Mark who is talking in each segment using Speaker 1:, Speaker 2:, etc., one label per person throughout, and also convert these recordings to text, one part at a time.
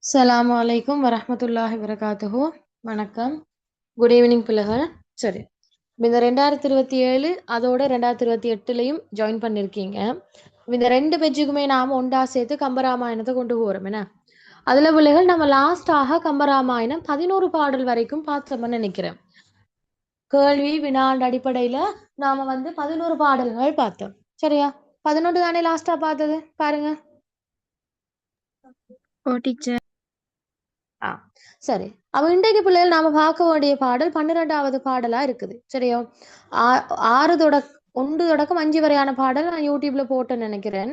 Speaker 1: அஸ்ஸலாமு அலைக்கும் வரஹ்மத்துல்லாஹி வரகாத்துஹு. வணக்கம். குட் ஈவினிங் பிள்ளைகள். சரி, இந்த 2027 அதோட 2028லையும் ஜாயின் பண்ணிருக்கீங்க. இந்த ரெண்டு பேஜுக்குமே நாம ஒண்டா சேர்த்து கம்பராமாயணத்தை கொண்டு போறோம் என்ன. அதுல பிள்ளைகள் நம்ம லாஸ்டாக கம்பராமாயணம் 11 பாடல் வரைக்கும் பார்த்தோம்னு நினைக்கிறேன். கேள்வி வினாண்ட அடிப்படையில நாம 11 பாடல்கள் பார்த்தோம். சரியா? 11 தானே லாஸ்டா பார்த்தது, பாருங்க.
Speaker 2: ஓ டீச்சர்.
Speaker 1: ஆ சரி. அப்ப இன்றைக்கு பிள்ளைகள் நாம பார்க்க வேண்டிய பாடல் 12வது பாடலா இருக்குது. சரியா? ஆறு ஒன்று தொடக்கம் 5 வரையான பாடல் நான் யூடியூப்ல போட்டேன்னு நினைக்கிறேன்.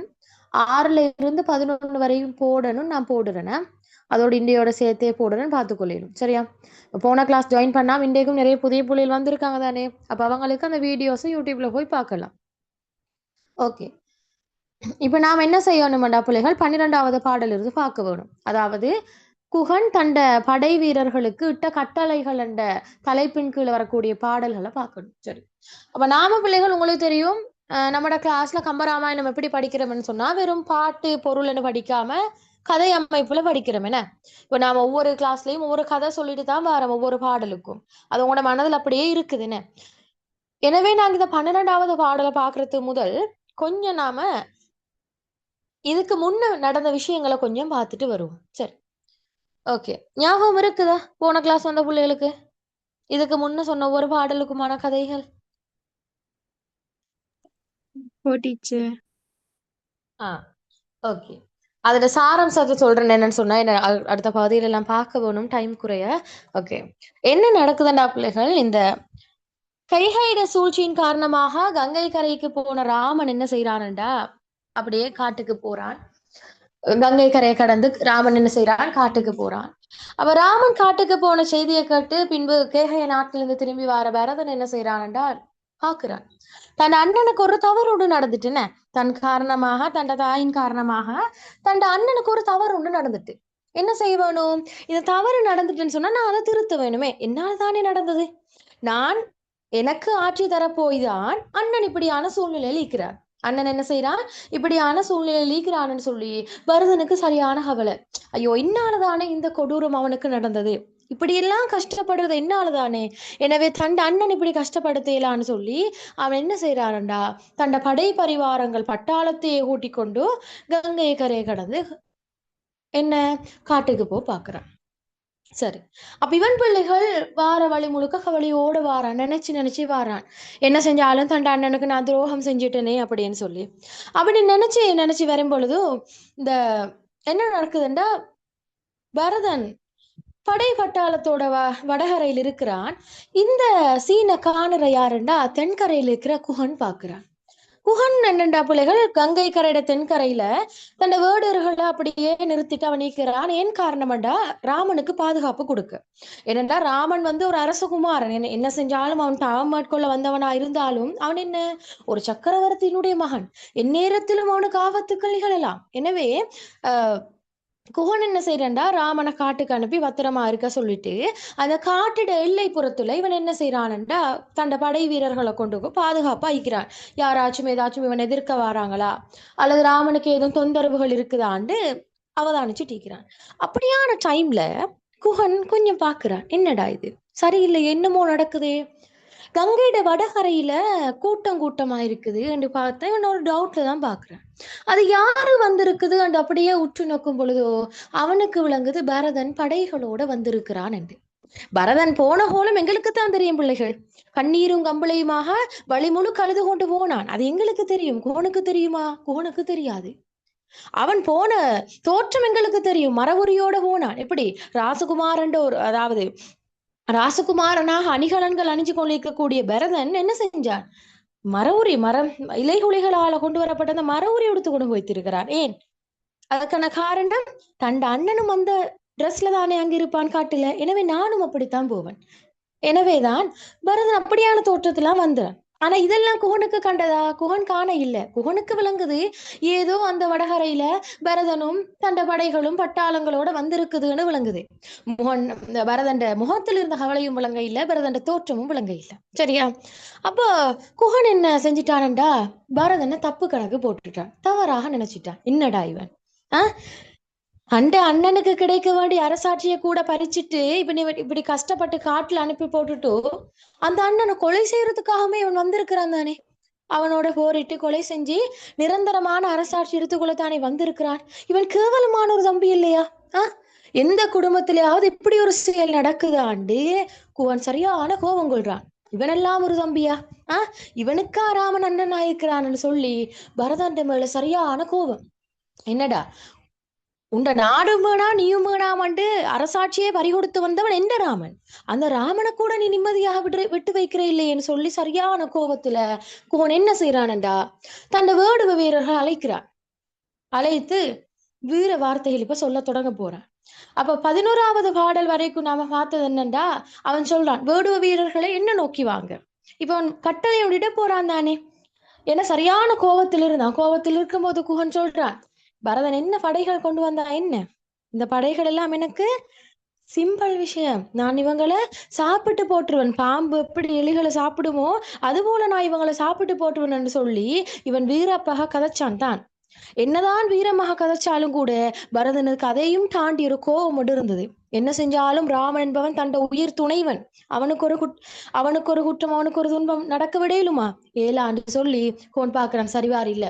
Speaker 1: 6ல இருந்து 11 வரையும் போடணும், நான் போடுறேன். அதோட இந்தியோட சேர்த்தே போடுறேன்னு பார்த்துக்கொள்ளணும். சரியா? போன கிளாஸ் ஜாயின் பண்ணா இன்றைக்கும் நிறைய புதிய புள்ளிகள் வந்திருக்காங்க தானே. அப்ப அவங்களுக்கு அந்த வீடியோஸை யூடியூப்ல போய் பார்க்கலாம். ஓகே, இப்ப நாம் என்ன செய்யணும்டா பிள்ளைகள், 12வது பாடல் இருந்து பார்க்க வேணும். அதாவது குகன் தண்ட படை வீரர்களுக்கு இட்ட கட்டளைகள் என்ற தலைப்பின் கீழே வரக்கூடிய பாடல்களை பார்க்கணும். சரி, அப்ப நாம பிள்ளைகள் உங்களுக்கு தெரியும், நம்மட கிளாஸ்ல கம்பராமாயணம் எப்படி படிக்கிறோம்னு சொன்னா வெறும் பாட்டு பொருள்னு படிக்காம கதை அமைப்புல படிக்கிறோம் என்ன. இப்ப நாம ஒவ்வொரு கிளாஸ்லயும் ஒவ்வொரு கதை சொல்லிட்டு தான் வரோம் ஒவ்வொரு பாடலுக்கும். அது உங்களோட மனதில் அப்படியே இருக்குதுன்னு. எனவே நாங்க இந்த 12வது பாடலை பாக்குறது முதல் கொஞ்சம் நாம இதுக்கு முன்ன நடந்த விஷயங்களை கொஞ்சம் பார்த்துட்டு வருவோம். சரி, ஓகே. ஞாபகம் இருக்குதா போன கிளாஸ் வந்த பிள்ளைகளுக்கு இதுக்கு முன்ன சொன்ன ஒவ்வொரு பாடலுக்குமான கதைகள்?
Speaker 2: ஓ டீச்சர்.
Speaker 1: ஆ ஓகே, அதோட சாராம்சத்தை சொல்றேன். என்னன்னு சொன்னா என்ன அடுத்த பகுதியில எல்லாம் பார்க்க வேணும், டைம் குறைய. ஓகே, என்ன நடக்குதுண்டா பிள்ளைகள், இந்த கைகைட சூழ்ச்சியின் காரணமாக கங்கை கரைக்கு போன ராமன் என்ன செய்யறான்டா, அப்படியே காட்டுக்கு போறான். கங்கை கரையை கடந்து ராமன் என்ன செய்யறான், காட்டுக்கு போறான். அப்ப ராமன் காட்டுக்கு போன செய்தியை கேட்டு பின்பு கேகய நாட்டிலிருந்து திரும்பி வர பரதன் என்ன செய்யறான்டா, பாக்குறான். தன் அண்ணனுக்கு ஒரு தவறு ஒன்று நடந்துட்டுன்னு, தன் காரணமாக தன் தாயின் காரணமாக தன் அண்ணனுக்கு ஒரு தவறு ஒன்று நடந்துட்டு. என்ன செய்ய வேணும், இந்த தவறு நடந்துட்டுன்னு சொன்னா நான் அதை திருத்த வேணுமே. என்னால் தானே நடந்தது, நான் எனக்கு ஆட்சி தரப்போய்தான் அண்ணன் இப்படியான சூழ்நிலையில் இருக்கிறார். அண்ணன் என்ன செய்யறான், இப்படியான சூழ்நிலையில் இருக்கிறான்னு சொல்லி பரதனுக்கு சரியான கவலை. ஐயோ, இன்னாலதானே இந்த கொடூரம் அவனுக்கு நடந்தது, இப்படியெல்லாம் கஷ்டப்படுறது என்னாலதானே. எனவே தன் அண்ணன் இப்படி கஷ்டப்படுத்தலான்னு சொல்லி அவன் என்ன செய்யறான்டா, தன் படை பரிவாரங்கள் பட்டாளத்தையே கூட்டிக் கொண்டு கங்கை கரையை கடந்து என்ன காட்டுக்கு பாக்குறான். சரி, அப்ப இவன் பிள்ளைகள் வார வழி முழுக்க கவலையோட வாரான், நினைச்சு நினைச்சு வாரான். என்ன செஞ்சாலும் தன் அண்ணனுக்கு நான் துரோகம் செஞ்சுட்டேனே அப்படின்னு சொல்லி அப்படி நினைச்சு நினைச்சு வரும் பொழுதும் இந்த என்ன நடக்குதுண்டா, பரதன் படை பட்டாளத்தோட வடகரையில் இருக்கிறான். இந்த சீனை காணுற யாருண்டா, தென்கரையில் இருக்கிற குகன் பாக்குறான். குகன் என்னண்டா பிள்ளைகள், கங்கை கரையிட தென்கரையில தன் வேடர்களை அப்படியே நிறுத்திட்டு அவன் நீக்கிறான். ஏன் காரணம்டா, ராமனுக்கு பாதுகாப்பு கொடுக்க. ஏனென்றா ராமன் ஒரு அரசகுமாரன், என்ன செஞ்சாலும் அவன் தாம் மேற்கொள்ள வந்தவனா இருந்தாலும் அவன் என்ன ஒரு சக்கரவர்த்தியினுடைய மகன், எந்நேரத்திலும் அவனுக்கு ஆபத்துக்கள் நிகழலாம். எனவே குகன் என்ன செய்யறா, ராமனை காட்டுக்கு அனுப்பி பத்திரமா இருக்க சொல்லிட்டு அந்த காட்டிட எல்லை புறத்துல இவன் என்ன செய்யறான்டா, தன் படை வீரர்களை கொண்டு பாதுகாப்பா இருக்கிறான். யாராச்சும் ஏதாச்சும் இவன் எதிர்க்க வராங்களா அல்லது ராமனுக்கு ஏதும் தொந்தரவுகள் இருக்குதான்னு அவதானிச்சுட்டு இருக்கிறான். அப்படியான டைம்ல குகன் கொஞ்சம் பாக்குறான், என்னடா இது சரியில்லை, என்னமோ நடக்குதே. கங்கையோட வடகரையில கூட்டம் கூட்டமா இருக்குது என்று பார்த்தேன். இவன் ஒரு டவுட்ல தான் பாக்குறேன், அது யாரு வந்திருக்குது என்று அப்படியே உற்று நோக்கும் பொழுதோ அவனுக்கு விளங்குது பரதன் படைகளோட வந்திருக்கிறான் என்று. பரதன் போன கோலம் எங்களுக்கு தான் தெரியும் பிள்ளைகள், கண்ணீரும் கம்பளையுமாக வழி முழு கழுது கொண்டு போனான். அது எங்களுக்கு தெரியும், குகனுக்கு தெரியுமா? குகனுக்கு தெரியாது. அவன் போன தோற்றம் எங்களுக்கு தெரியும், மரபுரியோட போனான். எப்படி ராசகுமாரன் ஒரு, அதாவது ராசகுமாரனாக அணிகலன்கள் அணிஞ்சு கொண்டிருக்கக்கூடிய பரதன் என்ன செஞ்சான், மரம் இலைகுலிகளால கொண்டு வரப்பட்ட அந்த மர உரி எடுத்து கொண்டு வைத்திருக்கிறான். ஏன்? அதுக்கான காரணம், தன் அண்ணனும் அந்த ட்ரெஸ்ல தானே அங்க இருப்பான் காட்டுல, எனவே நானும் அப்படித்தான் போவேன். எனவேதான் பரதன் அப்படியான தோற்றத்திலாம் வந்தான். ஆனா இதெல்லாம் குகனுக்கு கண்டதா? குகன் காண இல்ல. குகனுக்கு விளங்குது ஏதோ அந்த வடகரையில பரதனும் தண்ட படைகளும் பட்டாளங்களோட வந்திருக்குதுன்னு விளங்குது. இந்த பரதண்ட முகத்தில் இருந்த கவலையும் விளங்க இல்ல, பரதண்ட தோற்றமும் விளங்க இல்ல. சரியா? அப்போ குகன் என்ன செஞ்சிட்டான்டா, பரதனை தப்பு கணக்கு போட்டுட்டான், தவறாக நினைச்சிட்டான். என்னடா இவன், ஆஹ் அந்த அண்ணனுக்கு கிடைக்க வேண்டிய அரசாட்சியை கூட பறிச்சுட்டு இப்ப நீ இப்படி கஷ்டப்பட்டு காட்டுல அனுப்பி போட்டுட்டு அந்த அண்ணனை கொலை செய்யறதுக்காகவே இவன் வந்திருக்கிறான் தானே. அவனோட போரிட்டு கொலை செஞ்சு நிரந்தரமான அரசாட்சி எடுத்துக்கொள்ளத்தானே வந்திருக்கிறான். இவன் கேவலமான ஒரு தம்பி இல்லையா? எந்த குடும்பத்திலேயாவது இப்படி ஒரு செயல் நடக்குதாண்டு குவன் சரியான கோபம் கொள்றான். இவனெல்லாம் ஒரு தம்பியா? இவனுக்கா ராமன் அண்ணன் ஆயிருக்கிறான்னு சொல்லி பரதன் மேல சரியான கோபம். என்னடா உண்ட நாடும் வேணா நீயும் வேணாமண்டு அரசாட்சியே பறிகொடுத்து வந்தவன் எந்த ராமன்? அந்த ராமனை கூட நீ நிம்மதியாக விட்டு வைக்கிற இல்லையேன்னு சொல்லி சரியான கோபத்துல கோன் என்ன செய்யறானண்டா தன் வேடுவ வீரர்கள் அழைக்கிறான். அழைத்து வீர வார்த்தைகள் இப்ப சொல்ல தொடங்க போறான். அப்ப 11வது பாடல் வரைக்கும் நாம பார்த்தது என்னண்டா அவன் சொல்றான், வேடுவ வீரர்களை என்ன நோக்கி வாங்க. இப்ப அவன் கட்டளை விட போறான் தானே. ஏன்னா சரியான கோபத்தில் இருந்தான். கோபத்தில் இருக்கும்போது குகன் சொல்றான், பரதன் என்ன படைகள் கொண்டு வந்தா என்ன? இந்த படைகள் எல்லாம் எனக்கு சிம்பிள் விஷயம். நான் இவங்களை சாப்பிட்டு போட்டுருவன். பாம்பு எப்படி எலிகளை சாப்பிடுமோ அது போல நான் இவங்களை சாப்பிட்டு போட்டுருவேன் சொல்லி இவன் வீரப்பாக கதைச்சான் தான். என்னதான் வீரமாக கதைச்சாலும் கூட பரதனுக்கு அதையும் தாண்டி ஒரு கோபம் இருந்தது. என்ன செஞ்சாலும் ராமன் என்பவன் தன் உயிர் துணைவன். அவனுக்கு ஒரு குற்றம் அவனுக்கு ஒரு துன்பம் நடக்க விடையிலுமா ஏலாண்டு சொல்லி கோன் பாக்குறான். சரிவார் இல்ல,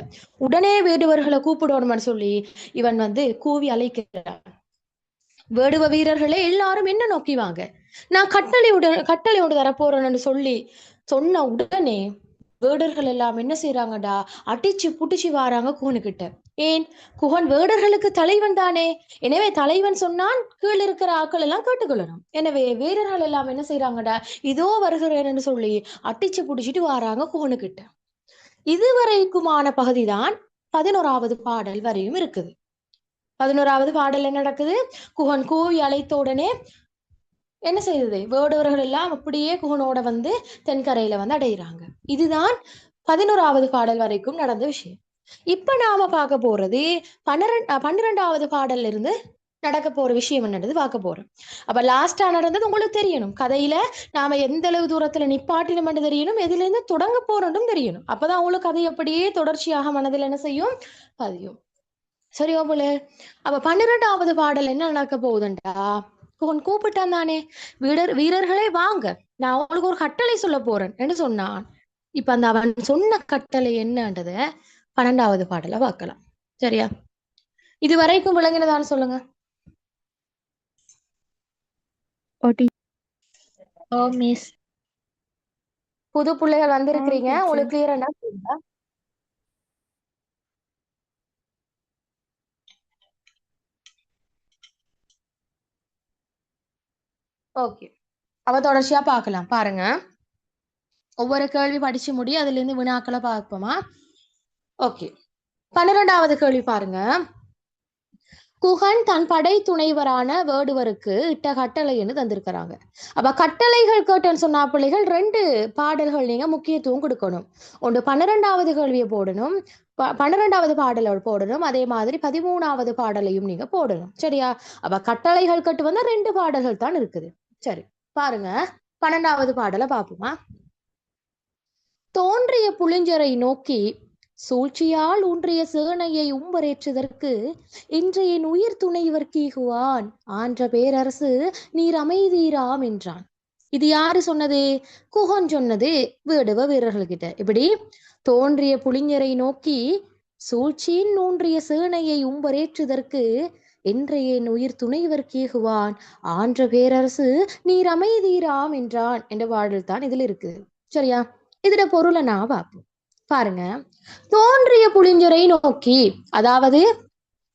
Speaker 1: உடனே வேடுவர்களை கூப்பிடணும்னு சொல்லி இவன் கூவி அழைக்கிறான். வேடுவ வீரர்களே எல்லாரும் என்ன நோக்கி வாங்க, நான் கட்டளையோடு தரப்போறேன்னு சொல்லி சொன்ன உடனே வேடர்கள் எல்லாம் என்ன செய்யறாங்கடா அடிச்சு புடிச்சு வாராங்க குகனுக்கிட்ட. ஏன்? குகன் வேடர்களுக்கு தலைவன் தானே. எனவே தலைவன் சொன்னான் கீழ் இருக்கிற ஆக்கள் எல்லாம் கேட்டுக்கொள்ளணும். எனவே வீரர்கள் எல்லாம் என்ன செய்யறாங்கடா இதோ வருகிறேன்னு சொல்லி அடிச்சு புடிச்சிட்டு வாராங்க குகனுக்கிட்ட. இதுவரைக்குமான பகுதிதான் 11வது பாடல் வரையும் இருக்குது. 11வது பாடல் என்ன நடக்குது? குகன் கூவி அழைத்த உடனே என்ன செய்தது? வேடுவர்கள் எல்லாம் அப்படியே குகனோட தென்கரையில அடையிறாங்க. இதுதான் 11வது பாடல் வரைக்கும் நடந்த விஷயம். இப்ப நாம பார்க்க போறது 12வது பாடல்ல இருந்து நடக்க போற விஷயம் என்னது பார்க்க போறோம். அப்ப லாஸ்டா நடந்தது உங்களுக்கு தெரியணும். கதையில நாம எந்த அளவு தூரத்துல நிப்பாட்டினம் தெரியணும், எதுல இருந்து தொடங்க போறோம் தெரியணும். அப்பதான் உங்களுக்கு கதை அப்படியே தொடர்ச்சியாக மனதில் என்ன செய்யும், பதியும். சரியா போல? அப்ப 12வது பாடல் என்ன நடக்க போகுதுண்டா, கூப்பிட்டான் தானே, வீரர்களே வாங்க, நான் அவங்களுக்கு ஒரு கட்டளை சொல்ல போறேன் என்று சொன்னான். இப்ப அந்த அவன் சொன்ன கட்டளை என்னன்றத 12வது பாடல பார்க்கலாம். சரியா? இது வரைக்கும் விளங்கினதான்னு சொல்லுங்க. புது பிள்ளைகள் வந்திருக்கிறீங்க, உங்களுக்கு கிளியர் என்ன சொல்லுங்க. ஓகே, அவ தொடர்ச்சியா பார்க்கலாம். பாருங்க, ஒவ்வொரு கேள்வி படிச்சு முடி, அதுல இருந்து வினாக்களை பார்ப்போமா? ஓகே, 12வது கேள்வி பாருங்க. குகன் தன் படை துணைவரான வேடுவருக்கு இட்ட கட்டளைன்னு தந்திருக்கிறாங்க. அப்ப கட்டளைகள் கேட்டேன்னு சொன்னா பிள்ளைகள் 2 பாடல்கள் நீங்க முக்கியத்துவம் கொடுக்கணும். ஒன்று 12வது கேள்வியை போடணும், 12வது பாடலை போடணும், அதே மாதிரி 13வது பாடலையும் நீங்க போடணும். சரியா? அப்ப கட்டளைகள் கேட்டு 2 பாடல்கள் தான் இருக்குது. சரி, பாருங்க 12வது பாடலை பார்ப்போமா? தோன்றிய புளிஞ்சரை நோக்கி சூழ்ச்சியால் ஊன்றிய சேனையை உம்பரேற்றுதற்கு இன்றைய உயிர் துணைவர் கீகுவான் ஆன்ற பேரரசு நீர் அமைதீராம் என்றான். இது யாரு சொன்னது? குகன் சொன்னது வேடுவ வீரர்கள்கிட்ட. இப்படி தோன்றிய புளிஞரை நோக்கி சூழ்ச்சியின் ஊன்றிய சேனையை உம்பரேற்றுதற்கு இன்றைய உயிர் துணைவர் கீகுவான் ஆன்ற பேரரசு நீர் அமைதீராம் என்றான் என்ற பாடல் தான் இதுல இருக்கு. சரியா? இதோட பொருளை நான் பார்ப்போம். பாருங்க, தோன்றிய புளிஞ்சரை நோக்கி, அதாவது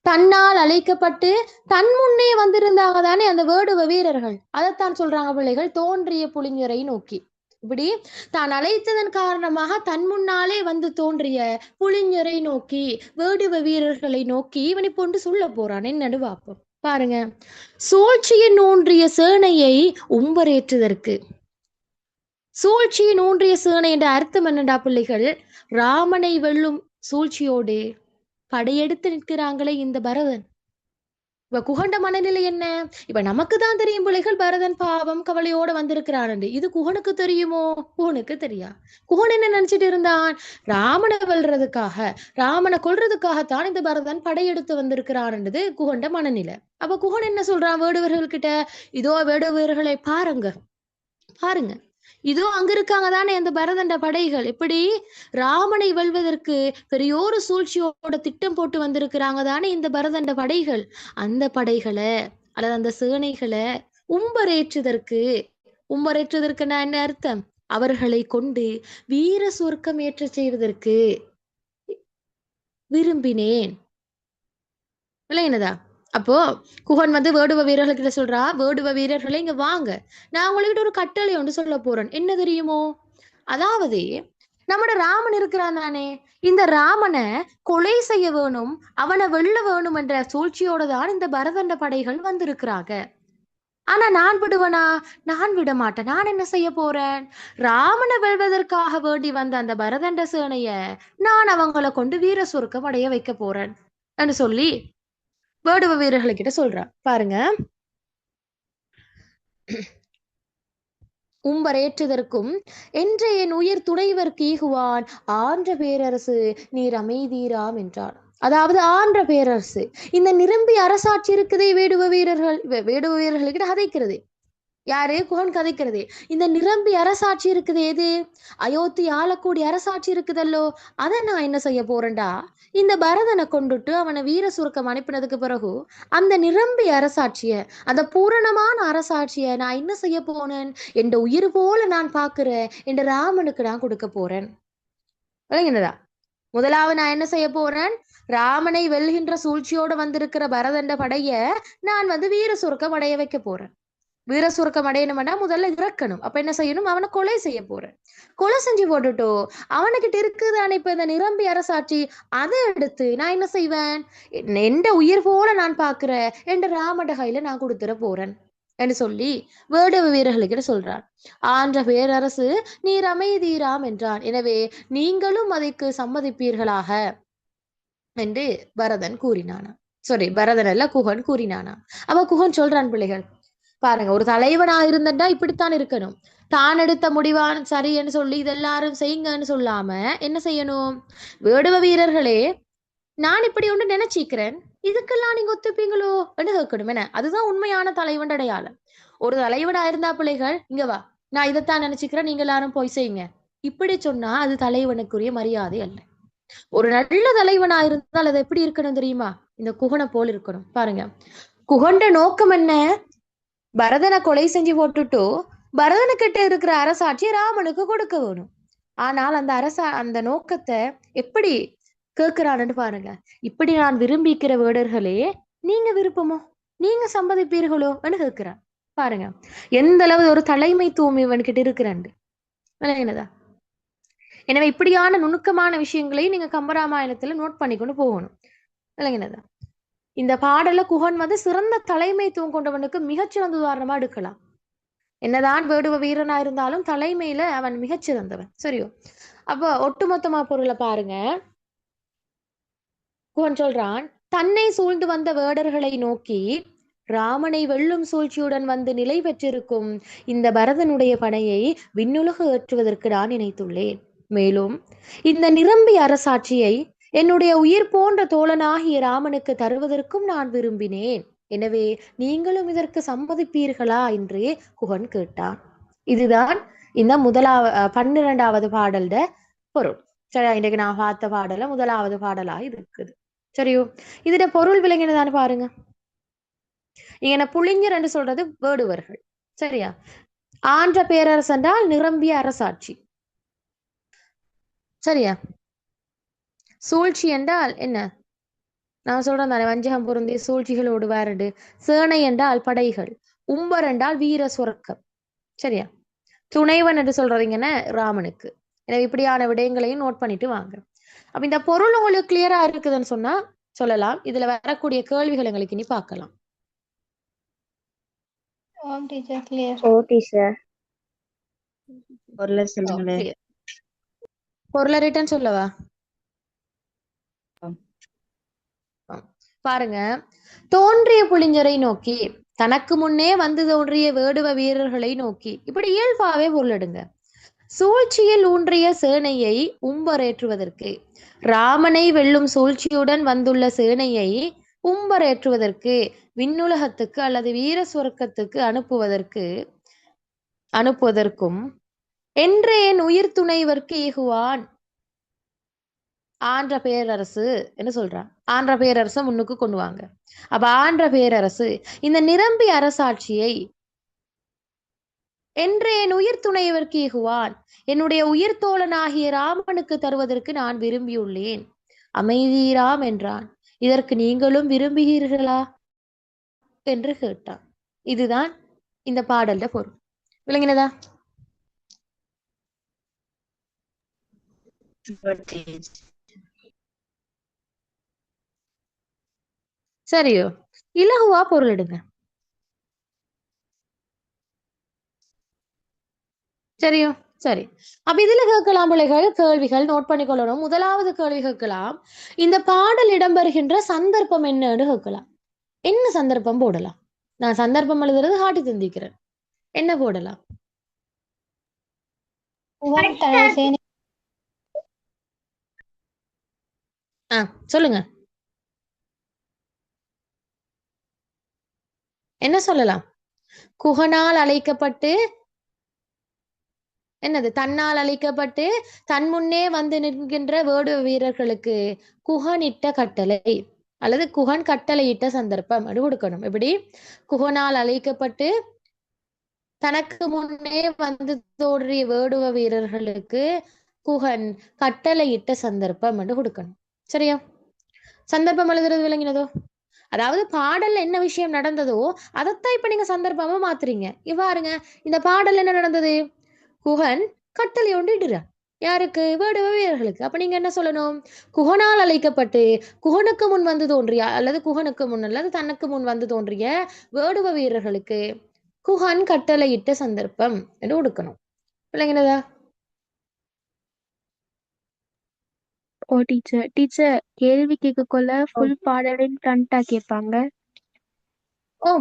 Speaker 1: தன்னால் அழைக்கப்பட்டு தன் முன்னே வந்திருந்தாங்க தானே அந்த வேடுவ வீரர்கள், அதைத்தான் சொல்றாங்க பிள்ளைகள் தோன்றிய புளிஞ்சரை நோக்கி. இப்படி தான் அழைத்ததன் காரணமாக தன் முன்னாலே தோன்றிய புளிஞ்சரை நோக்கி, வேடுவ வீரர்களை நோக்கி இவனை போன்று சொல்ல போறான். என்னன்னு பார்ப்போம். பாருங்க, சூழ்ச்சியின் ஊன்றிய சேனையை உம்பரேற்றுதற்கு. சூழ்ச்சியின் ஊன்றிய சேனை என்ற அர்த்தம் என்னடா பிள்ளைகள்? ராமனை வெல்லும் சூழ்ச்சியோடு படையெடுத்து நிற்கிறாங்களே இந்த பரதன், இப்ப குகண்ட மனநிலை என்ன? இப்ப நமக்கு தான் தெரியும் பிள்ளைகள் பரதன் பாவம் கவலையோட வந்திருக்கிறான். இது குகனுக்கு தெரியுமோ? குகனுக்கு தெரியா. குகன் என்ன நினைச்சிட்டு இருந்தான்? ராமனை வெல்றதுக்காக, ராமனை கொல்றதுக்காகத்தான் இந்த பரதன் படையெடுத்து வந்திருக்கிறான்ன்றது குகண்ட மனநிலை. அப்ப குகன் என்ன சொல்றான் வேடுவர்கள் கிட்ட? இதோ வேடுவர்களை பாருங்க, பாருங்க, இதோ அங்க இருக்காங்க தானே அந்த பரதண்ட படைகள், எப்படி ராமனை வெல்வதற்கு பெரியோரு சூழ்ச்சியோட திட்டம் போட்டு வந்திருக்கிறாங்க தானே இந்த பரதண்ட படைகள். அந்த படைகளை அல்லது அந்த சேனைகளை உம்பரேற்றுதற்கு, உம்பரேற்றுதற்குன்னா என்ன அர்த்தம்? அவர்களை கொண்டு வீர சுவர்க்கம் ஏற்ற செய்வதற்கு விரும்பினேன். இல்லைங்கதா? அப்போ குகன் வந்து வேடுவ வீரர்கிட்ட சொல்றா, வேடுவ வீரர்களை இங்க வாங்க, நான் உங்ககிட்ட ஒரு கட்டளை ஒன்று சொல்ல போறேன். என்ன தெரியுமோ? அதாவது நம்மட ராமன் இருக்கிறான் தானே, இந்த ராமனை கொலை செய்ய வேணும், அவனை வெல்ல வேணும் என்ற சூழ்ச்சியோட தான் இந்த பரதண்ட படைகள் வந்திருக்கிறாங்க. ஆனா நான் விடுவனா? நான் விட மாட்டேன். நான் என்ன செய்ய போறேன்? ராமனை வெல்வதற்காக வேண்டி வந்த அந்த பரதண்ட சேனைய நான் அவங்கள கொண்டு வீர சுருக்கம் அடைய வைக்க போறேன் என்று சொல்லி வேடுவ வீரர்களை கிட்ட சொல்றான். பாருங்க, உம்பரேற்றுதற்கும் என்ற என் உயிர் துணைவர்க்கு ஈகுவான் ஆன்ற பேரரசு நீர் அமைதீராம் என்றார். அதாவது ஆன்ற பேரரசு, இந்த நிரம்பி அரசாட்சி இருக்குதே, வேடுவ வீரர்கள்கிட்ட கதைக்கிறது யாரு? குகன் கதைக்கிறது. இந்த நிரம்பி அரசாட்சி இருக்குது எது? அயோத்தி ஆளக்கூடிய அரசாட்சி இருக்குதல்லோ, அதை நான் என்ன செய்ய போறேன்டா, இந்த பரதனை கொண்டுட்டு அவனை வீர சுருக்கம் அனுப்பினதுக்கு பிறகு அந்த நிரம்பி அரசாட்சிய, அந்த பூரணமான அரசாட்சிய நான் என்ன செய்ய போனேன்? என் உயிர் போல நான் பாக்குற என் ராமனுக்கு நான் கொடுக்க போறேன். விளங்கினதா? முதலாவது நான் என்ன செய்ய போறேன்? ராமனை வெல்கின்ற சூழ்ச்சியோடு வந்திருக்கிற பரதண்ட படைய நான் வந்து வீர சுருக்கம் அடைய வைக்க போறேன். வீர சுருக்கம் அடையணும்னா முதல்ல இறக்கணும். அப்ப என்ன செய்யணும்? அவனை கொலை செய்ய போறேன். கொலை செஞ்சு போட்டுட்டோ அவனுக்கிட்ட இருக்குதானே இப்ப இந்த நிரம்பி அரசாட்சி, அதை எடுத்து நான் என்ன செய்வேன்? எந்த உயிர் போல நான் பாக்குற என்ற ராமட கையில நான் கொடுத்துட போறேன் என்று சொல்லி வேடுவ வீரர்களுக்கிட்ட சொல்றான். ஆன்ற பேரரசு நீர் அமைதீராம் என்றான். எனவே நீங்களும் அதற்கு சம்மதிப்பீர்களாக என்று பரதன் கூறினானா. சாரி, பரதன் அல்ல, குகன் கூறினானா. அவ குகன் சொல்றான், பிள்ளைகள் பாருங்க, ஒரு தலைவனா இருந்தா இப்படித்தான் இருக்கணும். தான் எடுத்த முடிவான் சரின்னு சொல்லி இதெல்லாரும் செய்யுங்கன்னு சொல்லாம என்ன செய்யணும்? வேடுவ வீரர்களே, நான் இப்படி ஒன்று நினைச்சிக்கிறேன், இதுக்கெல்லாம் நீங்க ஒத்துப்பீங்களோ என்று கேட்கணும். என்ன, அதுதான் உண்மையான தலைவன் அடையாளம். ஒரு தலைவனா இருந்தா பிள்ளைகள், இங்க வா, நான் இதைத்தான் நினைச்சுக்கிறேன், நீங்க எல்லாரும் போய் செய்யுங்க, இப்படி சொன்னா அது தலைவனுக்குரிய மரியாதை அல்ல. ஒரு நல்ல தலைவனா இருந்தால் அது எப்படி இருக்கணும் தெரியுமா? இந்த குகனை போல் இருக்கணும். பாருங்க, குகண்ட நோக்கம் என்ன? பரதனை கொலை செஞ்சு போட்டுட்டு பரதனுக்கிட்ட இருக்கிற அரசாட்சியை ராமனுக்கு கொடுக்க வேணும். ஆனால் அந்த நோக்கத்தை எப்படி கேட்கிறான்னு பாருங்க. இப்படி நான் விரும்பிக்கிற வேடர்களே, நீங்க விருப்பமோ, நீங்க சம்மதிப்பீர்களோ என்று கேட்கிறான். பாருங்க எந்த அளவு ஒரு தலைமைத்துவம் இவன்கிட்ட இருக்கிறான். என்னதா? எனவே இப்படியான நுணுக்கமான விஷயங்களை நீங்க கம்பராமாயணத்துல நோட் பண்ணிக்கொண்டு போகணும். இல்லைங்கனதா? இந்த பாடல குகன் வந்து சிறந்த தலைமைத்துவம் கொண்டவனுக்கு மிகச்சிறந்த உதாரணமா எடுக்கலாம். என்னதான் வேடுவ வீரனா இருந்தாலும் தலைமையில அவன் மிகச்சிறந்தவன். சரியோ? அப்ப ஒட்டுமொத்தமா பொருளை பாருங்க. குகன் சொல்றான், தன்னை சூழ்ந்து வந்த வேடர்களை நோக்கி ராமனை வெல்லும் சூழ்ச்சியுடன் வந்து நிலை பெற்றிருக்கும் இந்த பரதனுடைய படையை விண்ணுலகு ஏற்றுவதற்கு நான் நினைத்துள்ளேன். மேலும் இந்த நிரம்பி அரசாட்சியை என்னுடைய உயிர் போன்ற தோழனாகிய ராமனுக்கு தருவதற்கும் நான் விரும்பினேன். எனவே நீங்களும் இதற்கு சம்மதிப்பீர்களா என்று குகன் கேட்டான். இதுதான் இந்த 12வது பாடல்ட பொருள். சரி, இன்றைக்கு நான் பார்த்த பாடல முதலாவது பாடலா இருக்குது. சரியோ? இதுட பொருள் விளங்கினதான்னு பாருங்க. இங்க புளிஞர் என்று சொல்றது வேடுவர்கள். சரியா? ஆன்ற பேரரசு என்றால் நிரம்பிய அரசாட்சி. சரியா? சூழ்ச்சி என்றால் என்ன? நான் சொல்றேன் தானே, வஞ்சகம் பொருந்திய சூழ்ச்சிகளோடு வாரண்டு. சேனை என்றால் படைகள். உம்பர் என்றால் வீர சுரக்கம். சரியா? துணைவன் என்று சொல்றீங்கன்னா ராமனுக்கு. எனவே இப்படியான விடயங்களையும் நோட் பண்ணிட்டு வாங்க. அப்ப இந்த பொருள் உங்களுக்கு கிளியரா இருக்குதுன்னு சொன்னா சொல்லலாம். இதுல வரக்கூடிய கேள்விகள் எங்களுக்கு இனி பார்க்கலாம். பொருளை ரிட்டன் சொல்லவா? பாருங்க, தோன்றிய புளிஞ்சரை நோக்கி, தனக்கு முன்னே வந்து தோன்றிய வேடுவ வீரர்களை நோக்கி, இப்படி இயல்பாவே பொருளிடுங்க. சூழ்ச்சியில் ஊன்றிய சேனையை உம்பரேற்றுவதற்கு, ராமனை வெல்லும் சூழ்ச்சியுடன் வந்துள்ள சேனையை உம்பரேற்றுவதற்கு, விண்ணுலகத்துக்கு அல்லது வீர சுவர்க்கத்துக்கு அனுப்புவதற்கும் என்று என் உயிர் துணைவர்க்கு ஈகுவான் ஆன்ற பேரரசு என்று சொல்றான். ஆன்ற பேரரசை முன்னுக்கு கொண்டு வாங்க. அப்ப ஆன்ற பேரரசு இந்த நிரம்பி அரசாட்சியை என்று என் உயிர் துணைவர்க்கு ஈகுவான், என்னுடைய உயிர் தோழனாகிய ராமனுக்கு தருவதற்கு நான் விரும்பியுள்ளேன். அமைதீராம் என்றான். இதற்கு நீங்களும் விரும்புகிறீர்களா என்று கேட்டான். இதுதான் இந்த பாடல்ல பொருள். விளங்கினதா? சரியோ? இலகுவா பொருளிடுங்க. சரியோ? சரி. அப்ப இதுல கேட்கலாம் பிள்ளைகள், கேள்விகள் நோட் பண்ணிக்கொள்ளணும். முதலாவது கேள்வி கேட்கலாம், இந்த பாடல் இடம்பெறுகின்ற சந்தர்ப்பம் என்னன்னு கேட்கலாம். என்ன சந்தர்ப்பம் போடலாம்? நான் சந்தர்ப்பம் எழுதுறது காட்டி தந்திக்கிறேன். என்ன போடலாம்? ஆ, சொல்லுங்க. என்ன சொல்லலாம்? குகனால் அழைக்கப்பட்டு, என்னது, தன்னால் அழைக்கப்பட்டு தன் முன்னே வந்து நிற்கின்ற வேடு வீரர்களுக்கு குகனிட்ட கட்டளை அல்லது குகன் கட்டளையிட்ட சந்தர்ப்பம் அது கொடுக்கணும். எப்படி? குகனால் அழைக்கப்பட்டு தனக்கு முன்னே வந்து தோன்றிய வேடுவ வீரர்களுக்கு குகன் கட்டளையிட்ட சந்தர்ப்பம் என்று கொடுக்கணும். சரியா? சந்தர்ப்பம் எழுதுறது விளங்கினதோ? அதாவது பாடல்ல என்ன விஷயம் நடந்ததோ அதைத்தான் இப்ப நீங்க சந்தர்ப்பமா மாத்துறீங்க. இவ்வாறுங்க, இந்த பாடல் என்ன நடந்தது? குகன் கட்டளை ஒன்று இடுறான். யாருக்கு? வேடுவ வீரர்களுக்கு. அப்ப நீங்க என்ன சொல்லணும்? குகனால் அழைக்கப்பட்டு குகனுக்கு முன் வந்து தோன்றிய அல்லது குகனுக்கு முன் அல்லது தனக்கு முன் வந்து தோன்றிய வேடுவ வீரர்களுக்கு குகன் கட்டளையிட்ட சந்தர்ப்பம் என்று கொடுக்கணும். விளங்கினதா?
Speaker 2: ஓ டீச்சர் டீச்சர் கேள்வி கேட்கக்குள்ள ஃபுல் பாடலையும் ஃப்ரண்டா கேட்பாங்க.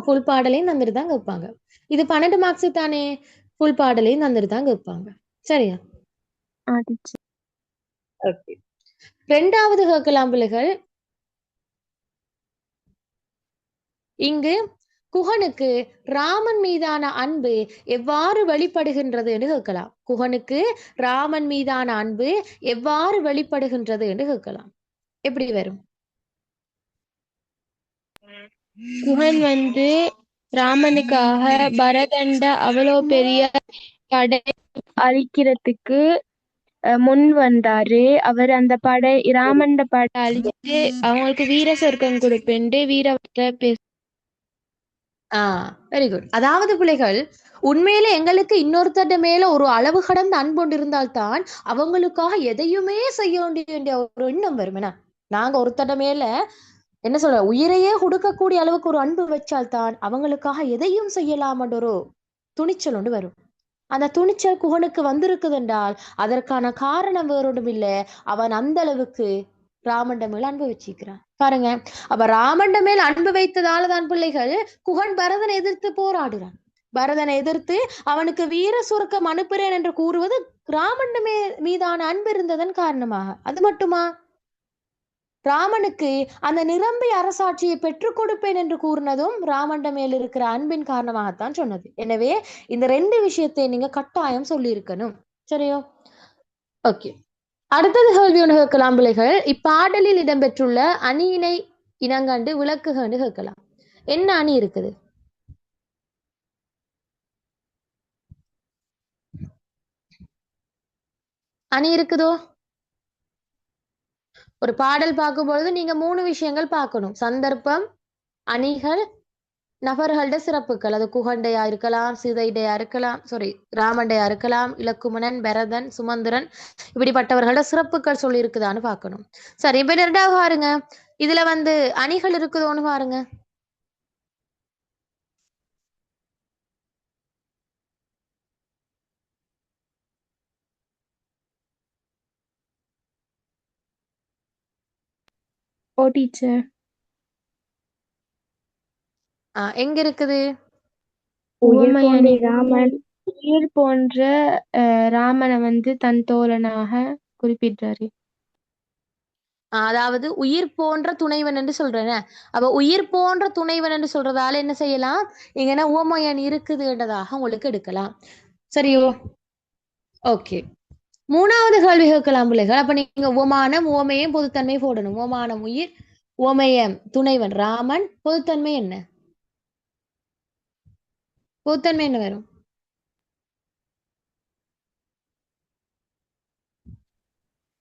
Speaker 1: ஃபுல் பாடலையும் தந்துட்டு தான் கேட்பாங்க. இது 12 மார்க்ஸ் தானே, ஃபுல் பாடலையும் தந்துட்டு தான் கேட்பாங்க. சரியா?
Speaker 2: டீச்சர்.
Speaker 1: ஓகே. ரெண்டாவது கேட்கலாம் பிள்ளைகள், இங்கு குகனுக்கு ராமன் மீதான அன்பு எவ்வாறு வெளிப்படுகின்றது என்று கேட்கலாம். குகனுக்கு ராமன் மீதான அன்பு எவ்வாறு வெளிப்படுகின்றது என்று கேட்கலாம். எப்படி வரும்?
Speaker 2: குகன் வந்து ராமனுக்காக பரதண்ட அவ்வளோ பெரிய படை அழிக்கிறதுக்கு முன் வந்தாரு. அவர் அந்த படை ராமண்ட படை அழிச்சு அவங்களுக்கு வீர சொர்க்கம் கொடுப்பேன்ட்டு வீரவத்தை
Speaker 1: வெரி குட். அதாவது பிள்ளைகள், உண்மையில எங்களுக்கு இன்னொருத்தர் மேல ஒரு அளவு கடந்த அன்பு கொண்டு இருந்தால்தான் அவங்களுக்காக எதையுமே செய்ய வேண்டிய ஒரு எண்ணம் வரும். என்ன, நாங்க ஒருத்தர் மேல என்ன சொல்ற உயிரையே கொடுக்கக்கூடிய அளவுக்கு ஒரு அன்பு வச்சால்தான் அவங்களுக்காக எதையும் செய்யலாம் என்ற ஒரு துணிச்சல் ஒன்று வரும். அந்த துணிச்சல் குகனுக்கு வந்திருக்குது என்றால் அதற்கான காரணம் வேறொன்றும் இல்லை, அவன் அந்த அளவுக்கு ராமண்ட மேல் அன்பு வச்சிருக்கிறான். பாருங்க, அப்ப ராமண்ட மேல் அன்பு வைத்ததால தான் பிள்ளைகள் குகன் பரதனை எதிர்த்து போராடுறான். பரதனை எதிர்த்து அவனுக்கு வீர சுருக்கம் அனுப்புறேன் என்று கூறுவது ராமண்ட மீதான அன்பு இருந்ததன் காரணமாக. அது மட்டுமா? ராமனுக்கு அந்த நிரம்பி அரசாட்சியை பெற்றுக் கொடுப்பேன் என்று கூறினதும் ராமண்ட மேல் இருக்கிற அன்பின் காரணமாகத்தான் சொன்னது. எனவே இந்த ரெண்டு விஷயத்தை நீங்க கட்டாயம் சொல்லி இருக்கணும். சரியோ? ஓகே. அடுத்தது கேள்வி ஒன்று கேட்கலாம் பிள்ளைகள், இப்பாடலில் இடம்பெற்றுள்ள அணியினை இனங்கண்டு விளக்குகண்டு கேட்கலாம். என்ன அணி இருக்குது? அணி இருக்குதோ? ஒரு பாடல் பார்க்கும் பொழுது நீங்க 3 விஷயங்கள் பார்க்கணும்: சந்தர்ப்பம், அணிகள், நபர்களோட சிறப்புகள். அது குகண்டையா இருக்கலாம், சீதைடையா இருக்கலாம், சாரி ராமண்டையா இருக்கலாம், இலக்குமணன், பரதன், சுமந்திரன், இப்படிப்பட்டவர்களோட சிறப்புகள் சொல்லி இருக்குதான்னு பார்க்கணும். சரி, இப்ப ரெண்டாவது பாருங்க, இதுல வந்து அணிகள் இருக்குதோன்னு பாருங்க.
Speaker 2: ஓ டீச்சர்.
Speaker 1: எங்க இருக்குது?
Speaker 3: உயிர் போன்ற
Speaker 2: உவமையணி
Speaker 3: ராமன்
Speaker 2: உயிர் போன்ற ராமனை தன் தோழனாக குறிப்பிடுறாரு.
Speaker 1: அதாவது உயிர் போன்ற துணைவன் என்று சொல்றேன். அப்ப உயிர் போன்ற துணைவன் என்று சொல்றதால என்ன செய்யலாம்? இங்கன்னா உவமையன் இருக்குதுன்றதாக உங்களுக்கு எடுக்கலாம். சரியோ? ஓகே. 3வது கேள்வி கேட்கலாம் பிள்ளைகள். அப்ப நீங்க உவமானம் உவமையம் பொதுத்தன்மை போடணும். உவமானம் உயிர், உவமையம் துணைவன் ராமன், பொதுத்தன்மை என்ன? பொதுத்தன்மை என்ன வரும்?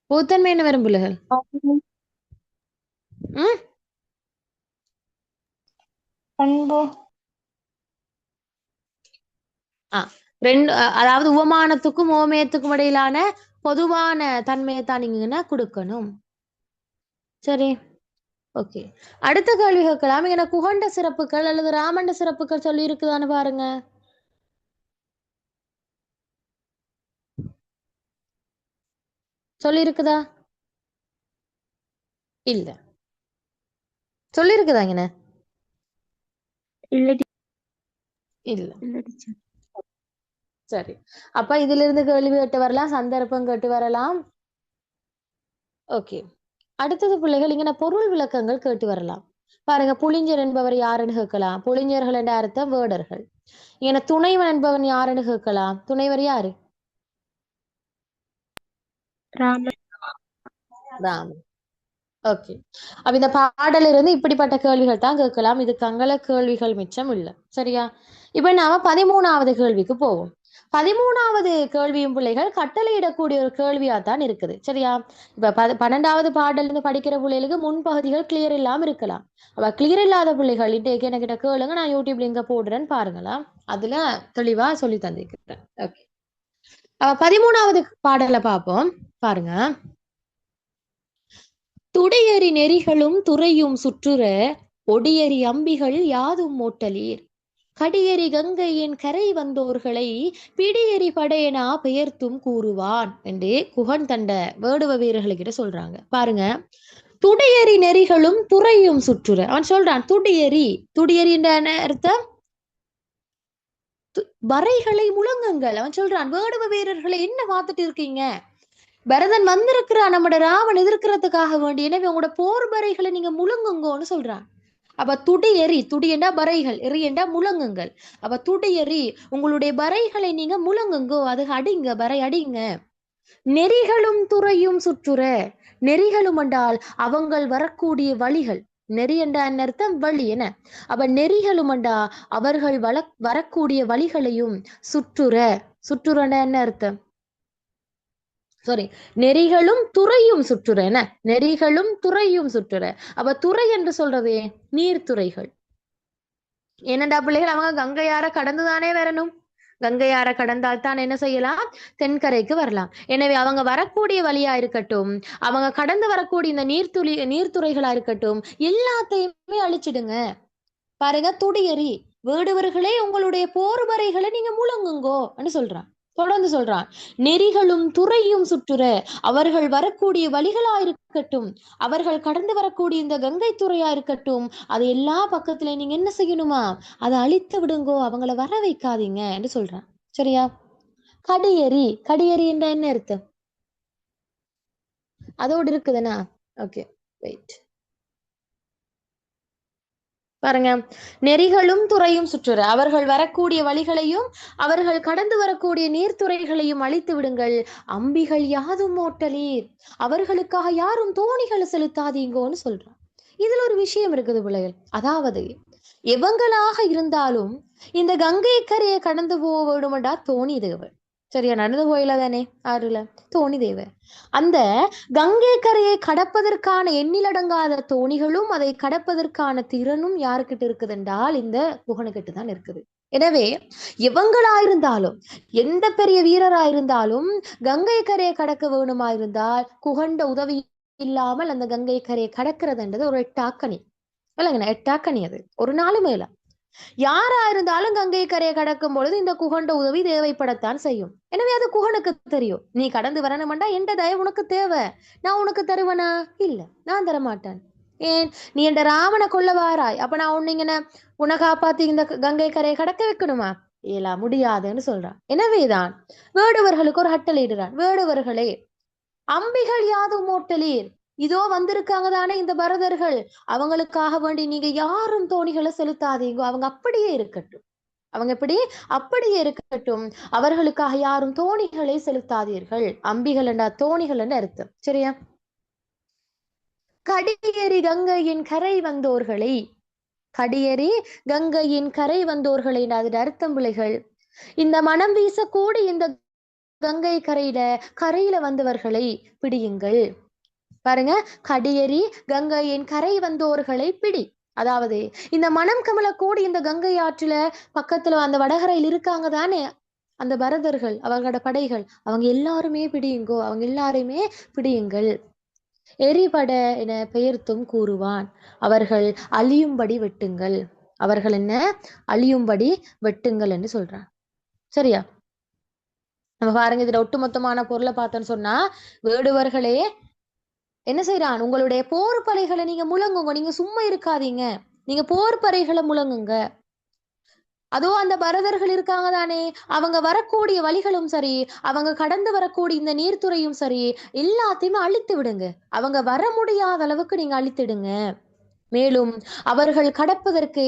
Speaker 1: பொதுத்தன்மை என்ன வரும் பிள்ளைகள்? ம்
Speaker 3: பண்பு
Speaker 1: அதாவது உவமானத்துக்கும் உவமயத்துக்கும் இடையிலான பொதுவான தன்மையை தான் நீங்க கொடுக்கணும். சரி, ஓகே. அடுத்த கேள்வி கேட்கலாம். இங்க குகண்ட சிறப்புகள் அல்லது ராமண்ட சிறப்புகள் சொல்லி இருக்குதான்னு பாருங்க. சொல்லி இருக்குதா? இல்ல. சொல்லி இருக்குதா இங்க?
Speaker 2: இல்ல
Speaker 1: இல்ல.
Speaker 2: டீச்சர்.
Speaker 1: சரி, அப்ப இதுல இருந்து கேள்வி கேட்டு வரலாம், சந்தர்ப்பம் கேட்டு வரலாம். ஓகே. அடுத்தது பிள்ளைகள் இங்க பொருள் விளக்கங்கள் கேட்டு வரலாம். பாருங்க, புளிஞ்சர் என்பவர் யாருன்னு கேட்கலாம். புளிஞ்சர்கள் என்ற அர்த்தம் வேடர்கள். இங்க துணைவன் என்பவன் யாருன்னு கேட்கலாம். துணைவர் யாரு?
Speaker 2: ராமன்.
Speaker 1: ராமன். ஓகே. அப்ப இந்த பாடல இருந்து இப்படிப்பட்ட கேள்விகள் தான் கேட்கலாம். இது கங்கல கேள்விகள் மிச்சம் இல்ல. சரியா? இப்ப நாம 13வது கேள்விக்கு போவோம். 13வது கேள்வியும் பிள்ளைகள் கட்டளையிடக்கூடிய ஒரு கேள்வியா தான் இருக்குது. சரியா? இப்ப 12வது பாடல இருந்து படிக்கிற பிள்ளைகளுக்கு முன்பகுதிகள் கிளியர் இல்லாம இருக்கலாம். அப்ப கிளியர் இல்லாத பிள்ளைகள் இன்றைக்கு என்கிட்ட கேளுங்க, நான் யூடியூப் லிங்க போடுறேன்னு பாருங்களா. அதுல தெளிவா சொல்லி தந்திருக்கிறேன். ஓகே. 13வது பாடல பார்ப்போம். பாருங்க. துடையறி நெறிகளும் துறையும் சுற்றுற ஒடியறி அம்பிகள் யாதும் மோட்டலீர் கடியறி கங்கையின் கரை வந்தோர்களை பிடியறி படையனா பெயர்த்தும் கூறுவான் என்று குகன் தண்ட வேடுவ வீரர்களுக்கிட்ட சொல்றாங்க. பாருங்க, துடையறி நெறிகளும் துறையும் சுற்றுற. அவன் சொல்றான் துடியறி. துடியறி என்ற அர்த்தம் வரைகளை முழங்குங்கள். அவன் சொல்றான், வேடுவ வீரர்களை என்ன பார்த்துட்டு இருக்கீங்க? பரதன் வந்திருக்கிறான் நம்மட ராவன் எதிர்க்கிறதுக்காக வேண்டி, எனவே உங்களோட போர் பறைகளை நீங்க முழங்குங்கோன்னு சொல்றான். அப்ப துடி எறி, துடி என்றா பறைகள், எறி என்றா முழங்குங்கள். அப்ப துடி எறி, உங்களுடைய பறைகளை நீங்க முழங்குங்கோ, அது அடிங்க, பறை அடிங்க. நெறிகளும் துறையும் சுற்றுற. நெறிகளும் என்றால் அவங்கள் வரக்கூடிய வழிகள். நெறி என்றா என்ன அர்த்தம்? வழி என. அப்ப நெறிகளும் என்றா அவர்கள் வரக்கூடிய வழிகளையும் சுற்றுற. சுற்றுறன்னா என்ன அர்த்தம்? சாரி, நெறிகளும் துறையும் சுற்றுற. என்ன? நெறிகளும் துறையும் சுற்றுற. அப்ப துறை என்று சொல்றதே நீர்த்துறைகள். என்னடா பிள்ளைகள், அவங்க கங்கையார கடந்துதானே வரணும். கங்கையார கடந்தால் தான் என்ன செய்யலாம்? தென்கரைக்கு வரலாம். எனவே அவங்க வரக்கூடிய வழியா இருக்கட்டும், அவங்க கடந்து வரக்கூடிய இந்த நீர்த்துறைகளா இருக்கட்டும், எல்லாத்தையுமே அழிச்சிடுங்க. பாருங்க, துடியறி வேடுவர்களே உங்களுடைய போர் வரைகளை நீங்க முழங்குங்கோ சொல்றான். தொடர்ந்து சொல்றான், நெறிகளும் துறையும் சுற்றுற அவர்கள் வரக்கூடிய வழிகளா இருக்கட்டும், அவர்கள் கடந்து வரக்கூடிய இந்த கங்கை துறையா இருக்கட்டும், அது எல்லா பக்கத்துல நீங்க என்ன செய்யணுமா? அதை அழித்து விடுங்கோ, அவங்கள வர வைக்காதீங்க என்று சொல்றான். சரியா? கடியறி. கடியறி என்ற என்ன அர்த்தம்? அதோடு இருக்குதுன்னா ஓகே, வெயிட். பாருங்க, நெறிகளும் துறையும் சுற்றுற அவர்கள் வரக்கூடிய வழிகளையும் அவர்கள் கடந்து வரக்கூடிய நீர்த்துறைகளையும் அழித்து விடுங்கள். அம்பிகள் யாதும் ஓட்டலீர், அவர்களுக்காக யாரும் தோணிகளை செலுத்தாதீங்கோன்னு சொல்றான். இதுல ஒரு விஷயம் இருக்குது பிள்ளைகள். அதாவது எவங்களாக இருந்தாலும் இந்த கங்கை கரையை கடந்து போக வேண்டுமெண்டா தோணி தேவை. சரியா? நடந்து போயில தானே ஆறுல தோணி தேவை. அந்த கங்கை கரையை கடப்பதற்கான எண்ணிலடங்காத தோணிகளும் அதை கடப்பதற்கான திறனும் யாருக்கிட்ட இருக்குது என்றால் இந்த குகனுக்கிட்ட தான் இருக்குது. எனவே எவங்களாயிருந்தாலும், எந்த பெரிய வீரராயிருந்தாலும் கங்கை கரையை கடக்க வேணுமா இருந்தால் குகண்ட உதவி இல்லாமல் அந்த கங்கை கரையை கடக்கிறதுன்றது ஒரு எட்டாக்கணி. இல்லைங்கண்ணா, எட்டாக்கணி. அது ஒரு நாளும் மேல யாரா இருந்தாலும் கங்கை கரையை கடக்கும் பொழுது இந்த குகண்ட உதவி தேவைப்படத்தான் செய்யும். எனவே அது குகனுக்கு தெரியும். நீ கடந்து வரணும்டா எந்த தயவு உனக்கு தேவை, நான் உனக்கு தருவனா? இல்ல, நான் தரமாட்டேன். ஏன் நீ என்ற ராவண கொல்ல வாராய், அப்ப நான் உன்னை காப்பாத்தி இந்த கங்கை கரையை கடக்க வைக்கணுமா? இயலா, முடியாதுன்னு சொல்றான். எனவேதான் வேடுவர்களுக்கு ஒரு கட்டளையிடுறான். வேடுவர்களே, அம்பிகள் யாதும் ஓட்டலீர். இதோ வந்திருக்காங்க தானே இந்த பரதர்கள், அவங்களுக்காக வேண்டி நீங்க யாரும் தோணிகளை செலுத்தாதீங்க, அவங்க அப்படியே இருக்கட்டும். அவங்க எப்படி அப்படியே இருக்கட்டும், அவர்களுக்காக யாரும் தோணிகளை செலுத்தாதீர்கள். அம்பிகள் என்ற தோணிகள் என்ற அர்த்தம். சரியா? கடியேறி கங்கையின் கரை வந்தோர்களை, கடியேறி கங்கையின் கரை வந்தோர்களை, அதோட அர்த்தம் பிள்ளைகள், இந்த மனம் வீசக்கூடி இந்த கங்கை கரையில வந்தவர்களை பிடியுங்கள். பாருங்க, கடியேறி கங்கையின் கரை வந்தோர்களை பிடி. அதாவது இந்த மனம் கமலக்கூடி இந்த கங்கை ஆற்றுல பக்கத்துல அந்த வடகரையில் இருக்காங்க தானே அந்த பரதர்கள், அவர்களோட படைகள், அவங்க எல்லாருமே பிடியுங்கோ, அவங்க எல்லாருமே பிடியுங்கள். எரிபட என பெயர்த்தும் கூறுவான், அவர்கள் அழியும்படி வெட்டுங்கள். அவர்கள் என்ன அழியும்படி வெட்டுங்கள் என்று சொல்றான். சரியா? நம்ம பாருங்க, இதுல ஒட்டுமொத்தமான பொருளை பார்த்தோன்னு சொன்னா, வேடுவர்களே என்ன செய்யறான், உங்களுடைய போர் படைகளை நீங்க முழங்குங்க, நீங்க சும்மா இருக்காதீங்க, நீங்க போர் படைகளை முழங்குங்க. அதோ அந்த பரதர்கள் இருக்காங்க தானே, அவங்க வரக்கூடிய வழிகளும் சரி, அவங்க கடந்து வரக்கூடிய இந்த நீர்த்துறையும் சரி, எல்லாத்தையுமே அழித்து விடுங்க. அவங்க வர முடியாத அளவுக்கு நீங்க அழித்திடுங்க. மேலும் அவர்கள் கடப்பதற்கு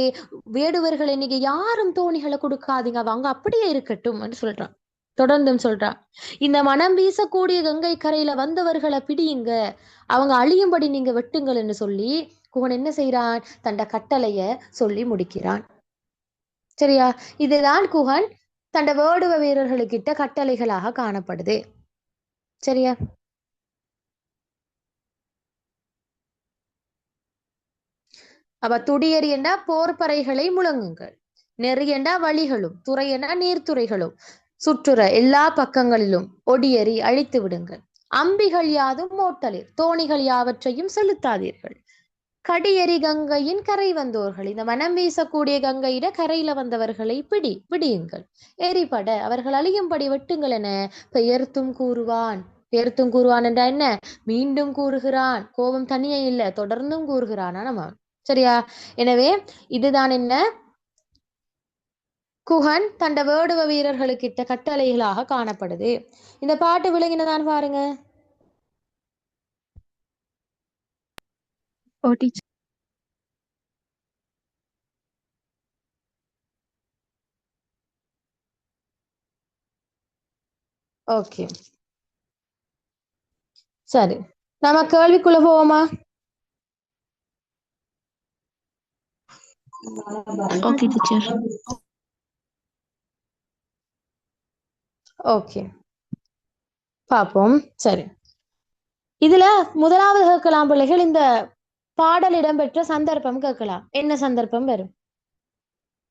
Speaker 1: வேடுவர்களை நீங்க யாரும் தோணிகளை கொடுக்காதீங்க, அவங்க அப்படியே இருக்கட்டும் என்று சொல்றான். தொடர்ந்தும் சொல்றான், இந்த மனம் வீசக்கூடிய கங்கை கரையில வந்தவர்களை பிடியுங்க, அவங்க அழியும்படி நீங்க வெட்டுங்கள் என்று சொல்லி குகன் என்ன செய்யறான், தண்ட கட்டளைய சொல்லி முடிக்கிறான். சரியா? இதுதான் குகன் தண்ட வேடுவ வீரர்களுக்கிட்ட கட்டளைகளாக காணப்படுது. சரியா? அப்ப துடியறி என்றா போர்ப்பறைகளை முழங்குங்கள், நெறி என்றா வழிகளும், துறை என்றா நீர்த்துறைகளும், சுற்றுற எல்லா பக்கங்களிலும் ஒடியறி அழித்து விடுங்கள். அம்பிகள் யாதும் ஓட்டலிர், தோணிகள் யாவற்றையும் செலுத்தாதீர்கள். கடியறி கங்கையின் கரை வந்தோர்கள், இந்த மனம் வீசக்கூடிய கங்கையிட கரையில வந்தவர்களை பிடியுங்கள். எரிபட அவர்கள் அழியும்படி வெட்டுங்கள் என பெயர்த்தும் கூறுவான். பெயர்த்தும் கூறுவான் என்றா என்ன? மீண்டும் கூறுகிறான். கோபம் தனியே இல்ல, தொடர்ந்தும் கூறுகிறான் நம்ம. சரியா? எனவே இதுதான் என்ன, குகன் தண்ட வேடுவ வீரர்களுக்கிட்ட கட்டளைகளாக காணப்படுது. இந்த பாட்டு விளங்கினதான் பாருங்க.
Speaker 2: ஓ டீச்சர்.
Speaker 1: ஓகே, சரி, நம்ம கேள்விக்குள்ள போவோமா?
Speaker 2: Okay teacher.
Speaker 1: ஓகே, பார்ப்போம். சரி, இதுல முதலாவது கேட்கலாம் பிள்ளைகள், இந்த பாடல் இடம்பெற்ற சந்தர்ப்பம் கேட்கலாம். என்ன சந்தர்ப்பம் வரும்?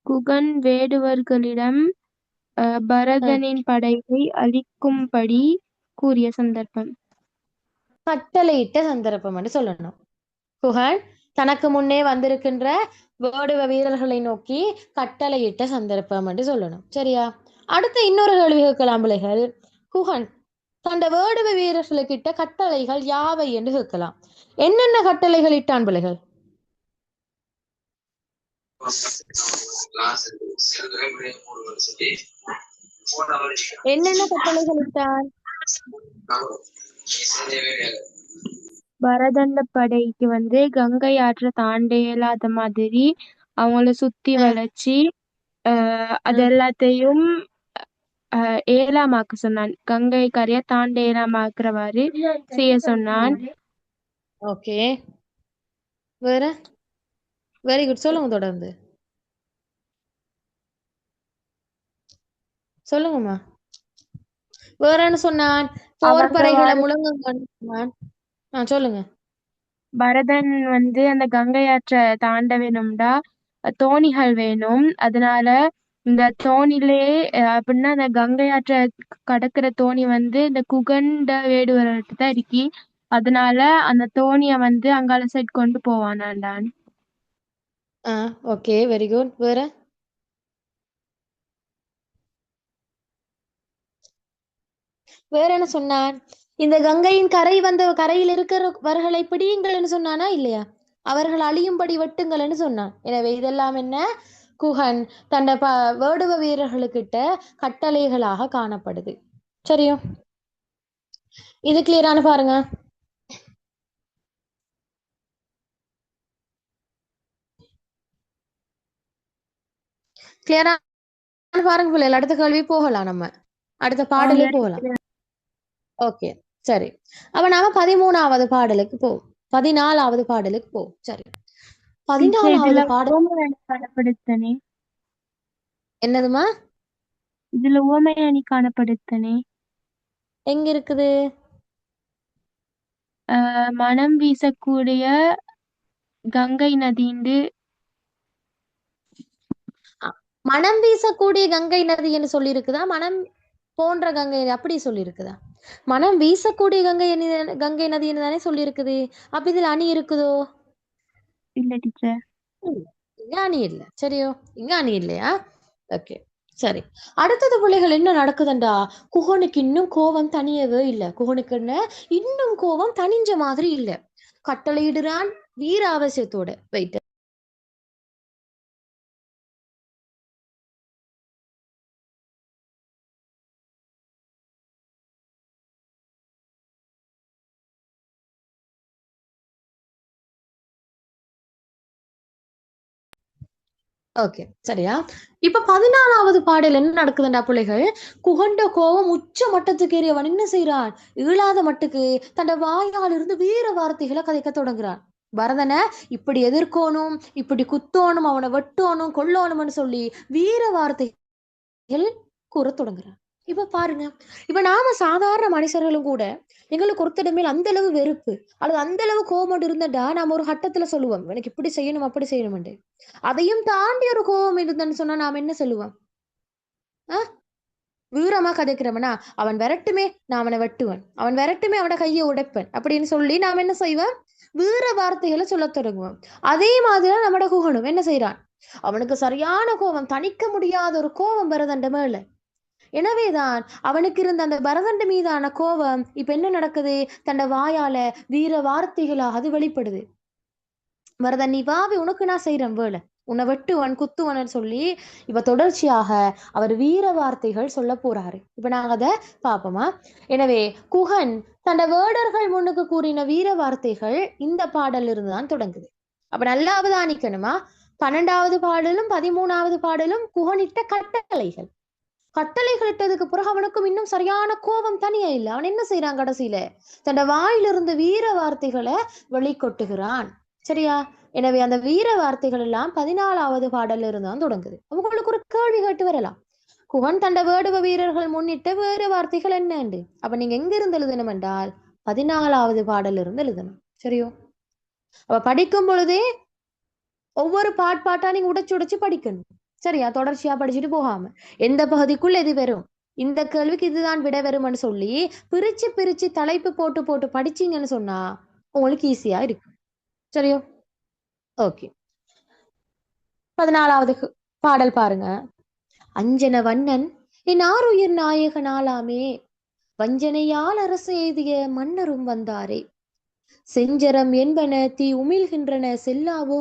Speaker 2: குகன் வேடுவர்களிடம் பரதனின் படையை அழிக்கும்படி கூறிய சந்தர்ப்பம்.
Speaker 1: கட்டளையிட்ட சந்தர்ப்பம் என்று சொல்லணும். குகன் தனக்கு முன்னே வந்திருக்கின்ற வேடுவ வீரர்களை நோக்கி கட்டளையிட்ட சந்தர்ப்பம் என்று சொல்லணும். சரியா? அடுத்த இன்னொரு கேள்வி கேட்கலாம் பிள்ளைகள், குகன் தண்ட வேடுவ வீரர்களுக்கிட்ட கட்டளைகள் யாவை என்று கேட்கலாம். என்னென்ன கட்டளைகள் இட்டான் பிள்ளைகள்? என்னென்ன கட்டளைகள் இட்டான்?
Speaker 2: பரதண்ட படைக்கு கங்கை ஆற்ற தாண்ட இயலாத மாதிரி அவங்கள சுத்தி வளைச்சு அது எல்லாத்தையும் ஏலாமாக்க சொன்னான். கங்கை கரைய தாண்ட ஏலாமாக்குறவாறு செய்ய சொன்னான்.
Speaker 1: ஓகே, வேற? வெரி குட், சொல்லுங்க, தொடர்ந்து சொல்லுங்கம்மா. வேற என்ன சொன்னான்? போர் பறைகளை முழங்குங்க. சொல்லுங்க.
Speaker 2: பரதன் அந்த கங்கை ஆற்ற தாண்ட வேணும்டா தோணிகள் வேணும். அதனால இந்த தோணிலே அப்படின்னா அந்த கங்கை ஆற்ற கடக்கிற தோணி இந்த குகண்ட வேடுவர்கிட்ட தான் இருக்கி. அதனால அந்த தோணிய அங்கால சைட் கொண்டு போவானாண்டான்.
Speaker 1: Okay, very good. வேற? வேற என்ன சொன்னான்? இந்த கங்கையின் கரையில் இருக்கிறவர்களை பிடியுங்கள்னு சொன்னானா இல்லையா? அவர்கள் அழியும்படி வெட்டுங்கள்னு சொன்னான். எனவே இதெல்லாம் என்ன, குஹன் தன்னை வேடுவ வீரர்களுக்கிட்ட கட்டளைகளாக காணப்படுது. சரியோ, இது கிளியரான பாருங்க. கிளியரா பாருங்க பிள்ளைகள். அடுத்த கேள்வி போகலாம், நம்ம அடுத்த பாடலே போகலாம். ஓகே சரி, அப்ப நாம 13வது பாடலுக்கு போவோம், 14வது பாடலுக்கு போவோம். சரி, 14வது பாடல்
Speaker 2: காணப்படுத்தனே.
Speaker 1: என்னதுமா?
Speaker 2: இதுல உவமையணி காணப்படுத்தனே.
Speaker 1: எங்க இருக்குது?
Speaker 2: மனம் வீசக்கூடிய கங்கை நதிண்டு.
Speaker 1: மனம் வீசக்கூடிய கங்கை நதி என்று சொல்லி இருக்குதா, மனம் போன்ற கங்கை அப்படி சொல்லி இருக்குதா? மனம் வீசக்கூடிய கங்கை நதி என்று தானே சொல்லி இருக்குது. அப்ப இதுல அணி இருக்குதோ?
Speaker 2: இல்ல டீச்சர்,
Speaker 1: இங்க அணி இல்ல. சரியோ, இங்க அணி இல்லையா? ஓகே சரி, அடுத்தது பிள்ளைகள் என்ன நடக்குதுண்டா, குகனுக்கு இன்னும் கோபம் தனியவே இல்லை. குகனுக்கு என்ன இன்னும் கோபம் தனிஞ்ச மாதிரி இல்லை. கட்டளையிடுறான் வீர அவசியத்தோட. வைத்து ஓகே சரியா, இப்ப 14வது பாடல் என்ன நடக்குதுண்டா பிள்ளைகள், குகண்ட கோபம் உச்ச மட்டத்துக்கு ஏறியவன் என்ன செய்யறான், ஈழாத மட்டுக்கு தன் வாயால் இருந்து வீர வார்த்தைகளை கதைக்க தொடங்குறான். பரதனை இப்படி எதிர்க்கணும், இப்படி குத்தோணும், அவனை வெட்டோணும், கொல்லணும்னு சொல்லி வீர வார்த்தைகள் கூற தொடங்குறான். இப்ப பாருங்க, இப்ப நாம சாதாரண மனுஷர்களும் கூட எங்களுக்கு ஒருத்தர் மேல் அந்த அளவு வெறுப்பு அல்லது அந்த அளவு கோபம் இருந்தடா நாம ஒரு கட்டத்துல சொல்லுவோம் எனக்கு இப்படி செய்யணும் அப்படி செய்யணும்னு. அதையும் தாண்டி ஒரு கோபம் இருந்தன்னு சொன்னா நாம என்ன சொல்லுவோம்? வீரமா கதைக்கிறவனா, அவன் விரட்டுமே நான் அவனை வெட்டுவன், அவன் விரட்டுமே அவனோட கையை உடைப்பன் அப்படின்னு சொல்லி நாம் என்ன செய்வோம்? வீர வார்த்தைகளை சொல்ல தொடங்குவோம். அதே மாதிரி நம்மட குகனும் என்ன செய்யறான், அவனுக்கு சரியான கோபம், தணிக்க முடியாத ஒரு கோபம் பரதண்ட மேல. எனவேதான் அவனுக்கு இருந்த அந்த பரதண்ட மீதான கோபம் இப்ப என்ன நடக்குது, தன்னை வாயால வீர வார்த்தைகளாக அது வெளிப்படுது. பரதன், நீ வாவி, உனக்கு நான் செய்யறேன் வேலை, உன்னை வெட்டுவன் குத்துவன் சொல்லி இப்ப தொடர்ச்சியாக அவர் வீர வார்த்தைகள் சொல்ல போறாரு. இப்ப நாங்க அதை பார்ப்போமா. எனவே குகன் தன்னை வேடர்கள் முன்னுக்கு கூறின வீர வார்த்தைகள் இந்த பாடல் இருந்துதான் தொடங்குது. அப்ப நல்லா அவதானிக்கணுமா, 12வது பாடலும் 13வது பாடலும் குகனிட்ட கட்டளைகள். கட்டளைகள் இட்டதுக்கு பிறகு அவனுக்கும் இன்னும் சரியான கோபம் தனியா இல்லை. அவன் என்ன செய்யறான், கடைசியில தன் வாயிலிருந்து வீர வார்த்தைகளை வெளிக்கொட்டுகிறான். சரியா, எனவே அந்த வீர வார்த்தைகள் எல்லாம் 14வது பாடல்ல இருந்தான் தொடங்குது. உங்களுக்கு ஒரு கேள்வி கேட்டு வரலாம், குகன் தண்ட வேடுவ வீரர்கள் முன்னிட்ட வேறு வார்த்தைகள் என்னண்டு? அப்ப நீங்க எங்க இருந்து எழுதணும் என்றால் 14வது பாடல்ல இருந்து எழுதணும். சரியோ, அப்ப படிக்கும் பொழுதே ஒவ்வொரு பாட்டா நீங்க உடைச்சு உடைச்சு படிக்கணும். சரியா, தொடர்ச்சியா படிச்சுட்டு போகாம எந்த பகுதிக்குள்ள எது வரும், இந்த கேள்விக்கு இதுதான் விட வரும்னு சொல்லி பிரிச்சு பிரிச்சு தலைப்பு போட்டு போட்டு படிச்சீங்கன்னு சொன்னா உங்களுக்கு ஈஸியா இருக்கு. சரியோ, ஓகே. 14வது பாடல் பாருங்க. அஞ்சன வண்ணன் என் ஆருயிர் நாயகனாலாமே, வஞ்சனையால் அரசு எய்திய மன்னரும் வந்தாரே, செஞ்சரம் என்பன தீ உமிழ்கின்றன செல்லாவோ,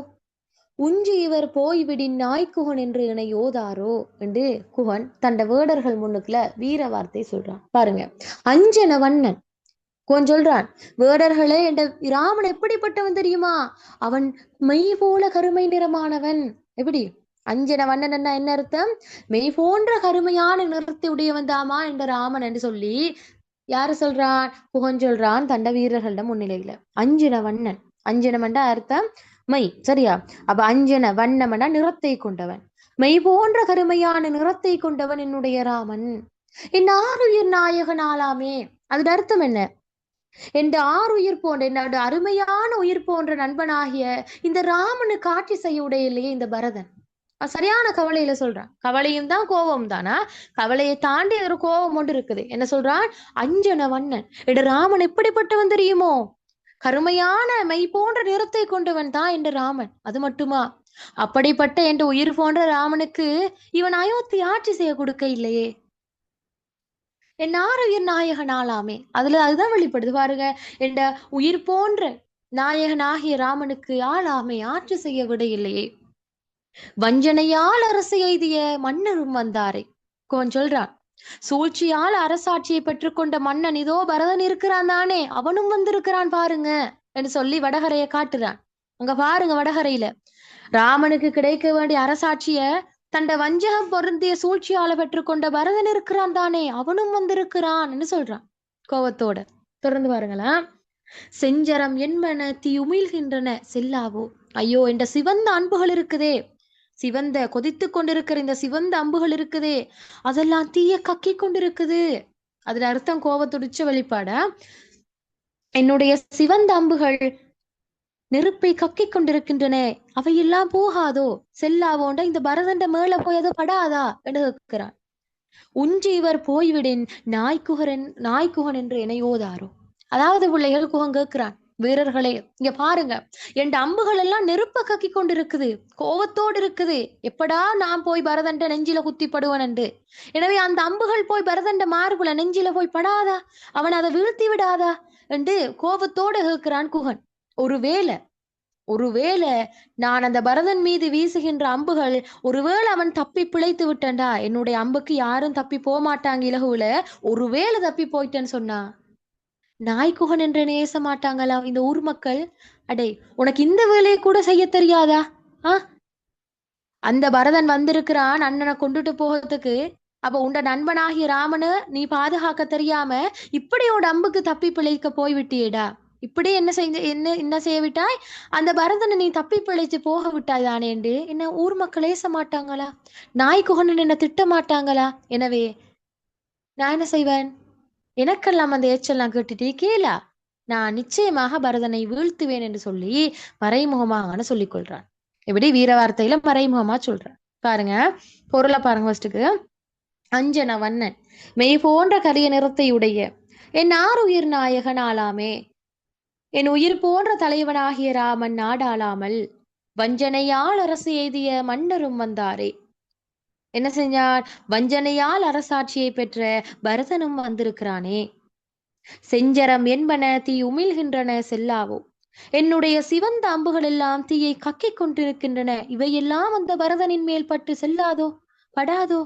Speaker 1: உஞ்சி இவர் போய்விடின் நாய்க்குகன் என்று என யோதாரோ என்று குகன் தண்ட வேடர்கள் முன்னுக்குள்ள வீர வார்த்தை சொல்றான். பாருங்க, அஞ்சன வண்ணன் குகன் சொல்றான், வேடர்களே என்ற ராமன் எப்படிப்பட்டவன் தெரியுமா, அவன் மெய் போல கருமை நிறமானவன். எப்படி அஞ்சன வண்ணன் என்ன அர்த்தம், மெய் போன்ற கருமையான நிறத்தை உடையவன் தாமா என்ற ராமன் என்று சொல்லி யாரு சொல்றான், குகன் சொல்றான் தண்ட வீரர்களிடம் முன்னிலையில. அஞ்சன வண்ணன், அஞ்சனம் என்ற அர்த்தம் மை. சரியா, அப்ப அஞ்சன வண்ணமனா நிறத்தை கொண்டவன், மெய் போன்ற கருமையான நிறத்தை கொண்டவன் என்னுடைய ராமன், என் ஆருயிர் நாயகன் ஆளாமே. அதோட அர்த்தம் என்ன, என் ஆறுயிர் போன்ற என்னோட அருமையான உயிர் போன்ற நண்பனாகிய இந்த ராமனுக்கு ஆட்சி செய்ய உடையிலேயே இந்த பரதன். சரியான கவலையில சொல்றான். கவலையும் தான் கோபம் தானா, கவலையை தாண்டி ஒரு கோபம் ஒன்று இருக்குது. என்ன சொல்றான், அஞ்சன வண்ணன் என்ற ராமன் எப்படிப்பட்டவன் தெரியுமோ, கருமையான மெய் போன்ற நிறத்தை கொண்டவன் தான் என்ற ராமன். அது மட்டுமா, அப்படிப்பட்ட என்ற உயிர் போன்ற ராமனுக்கு இவன் அயோத்தி ஆட்சி செய்ய கொடுக்க இல்லையே, என் ஆருயிர் நாயகன் ஆளாமே. அதுதான் வெளிப்படுது பாருங்க, என்ற உயிர் போன்ற நாயகனாகிய ராமனுக்கு ஆளாமை ஆட்சி செய்ய விடையில்லையே. வஞ்சனையால் அரசு எய்திய மன்னரும் வந்தாரே. கோன் சொல்றான், சூழ்ச்சியால் அரசாட்சியை பெற்றுக்கொண்ட மன்னன் இதோ பரதன் இருக்கிறான் தானே, அவனும் வந்திருக்கிறான் பாருங்க என்று சொல்லி வடகரையை காட்டுறான். அங்க பாருங்க, வடகரையில ராமனுக்கு கிடைக்க வேண்டிய அரசாட்சிய தண்ட வஞ்சகம் பொருந்திய சூழ்ச்சியால பெற்றுக்கொண்ட பரதன் இருக்கிறான் தானே, அவனும் வந்திருக்கிறான்னு சொல்றான் கோவத்தோட. தொடர்ந்து பாருங்களேன். செஞ்சரம் என்பன தீ உமிழ்கின்றன செல்லாவோ. ஐயோ, என்ற சிவந்த அன்புகள் இருக்குதே, சிவந்த கொதித்து கொண்டிருக்கிற இந்த சிவந்த அம்புகள் இருக்குதே, அதெல்லாம் தீய கக்கி கொண்டிருக்குது. அதுல அர்த்தம் கோவத்துடிச்ச வெளிப்பாட. என்னுடைய சிவந்த அம்புகள் நெருப்பை கக்கி கொண்டிருக்கின்றன, அவையெல்லாம் போகாதோ செல்லாவோண்ட இந்த பரதண்ட மேல போய் அது படாதா என்று கேட்கிறான். உஞ்சி இவர் போய்விடின் நாய்க்குகன் என்று எனையோதாரோ. அதாவது பிள்ளைகள் குகன் கேட்கிறான், வீரர்களே இங்க பாருங்க, என் அம்புகள் எல்லாம் நெருப்ப கக்கி கொண்டிருக்குது, கோவத்தோடு இருக்குது, எப்படா நான் போய் பரதண்ட நெஞ்சில குத்திப்படுவன் என்று. எனவே அந்த அம்புகள் போய் பரதண்ட மார்புல நெஞ்சில போய் படாதா, அவன் அதை வீழ்த்தி விடாதா என்று கோபத்தோடு கேட்கிறான் குகன். ஒருவேளை நான் அந்த பரதன் மீது வீசுகின்ற அம்புகள், ஒருவேளை அவன் தப்பி பிழைத்து விட்டண்டா, என்னுடைய அம்புக்கு யாரும் தப்பி போக மாட்டாங்க இலகுல, ஒருவேளை தப்பி போயிட்டேன்னு சொன்னா நாய்க்குகன் என்று நேச மாட்டாங்களா இந்த ஊர் மக்கள்? அடே, உனக்கு இந்த வேலையை கூட செய்ய தெரியாதா? அந்த பரதன் வந்திருக்கிறான் அண்ணனை கொண்டுட்டு போகிறதுக்கு. அப்ப உண்ட நண்பனாகிய ராமனை நீ பாதுகாக்க தெரியாம இப்படியோட அம்புக்கு தப்பி பிழைக்க போய்விட்டியேடா. இப்படி என்ன செய்ய விட்டாய்? அந்த பரதனை நீ தப்பி பிழைச்சு போக விட்டாய் தானே என்று என்ன ஊர் மக்கள் ஏச மாட்டாங்களா? நாய்க்குகன் என்ன திட்ட மாட்டாங்களா? எனவே நான் என்ன செய்வேன்? எனக்கெல்லாம் அந்த ஏச்செல்லாம் கேட்டுட்டே கேளா, நான் நிச்சயமாக பரதனை வீழ்த்துவேன் என்று சொல்லி மறைமுகமாக சொல்லிக் கொள்றான். எப்படி வீர வார்த்தையில மறைமுகமா சொல்றான் பாருங்க. பொருளை பாருங்க. ஃபர்ஸ்ட்டுக்கு, அஞ்சன வண்ணன் மெய் போன்ற கரிய நிறத்தை உடைய என் ஆருயிர் நாயகன் ஆளாமே. என் உயிர் போன்ற தலைவனாகிய ராமன் நாடாளாமல் வஞ்சனையால் அரசு எய்திய மன்னரும் வந்தாரே. என்ன செஞ்சான்? வஞ்சனையால் அரசாட்சியை பெற்ற பரதனும் வந்திருக்கிறானே. செஞ்சரம் என்பன தீ உமிழ்கின்றன செல்லாவோ. என்னுடைய சிவந்த அம்புகள் எல்லாம் தீயை கக்கிக் கொண்டிருக்கின்றன, இவையெல்லாம் அந்த பரதனின் மேல் பட்டு செல்லாதோ படாதோ.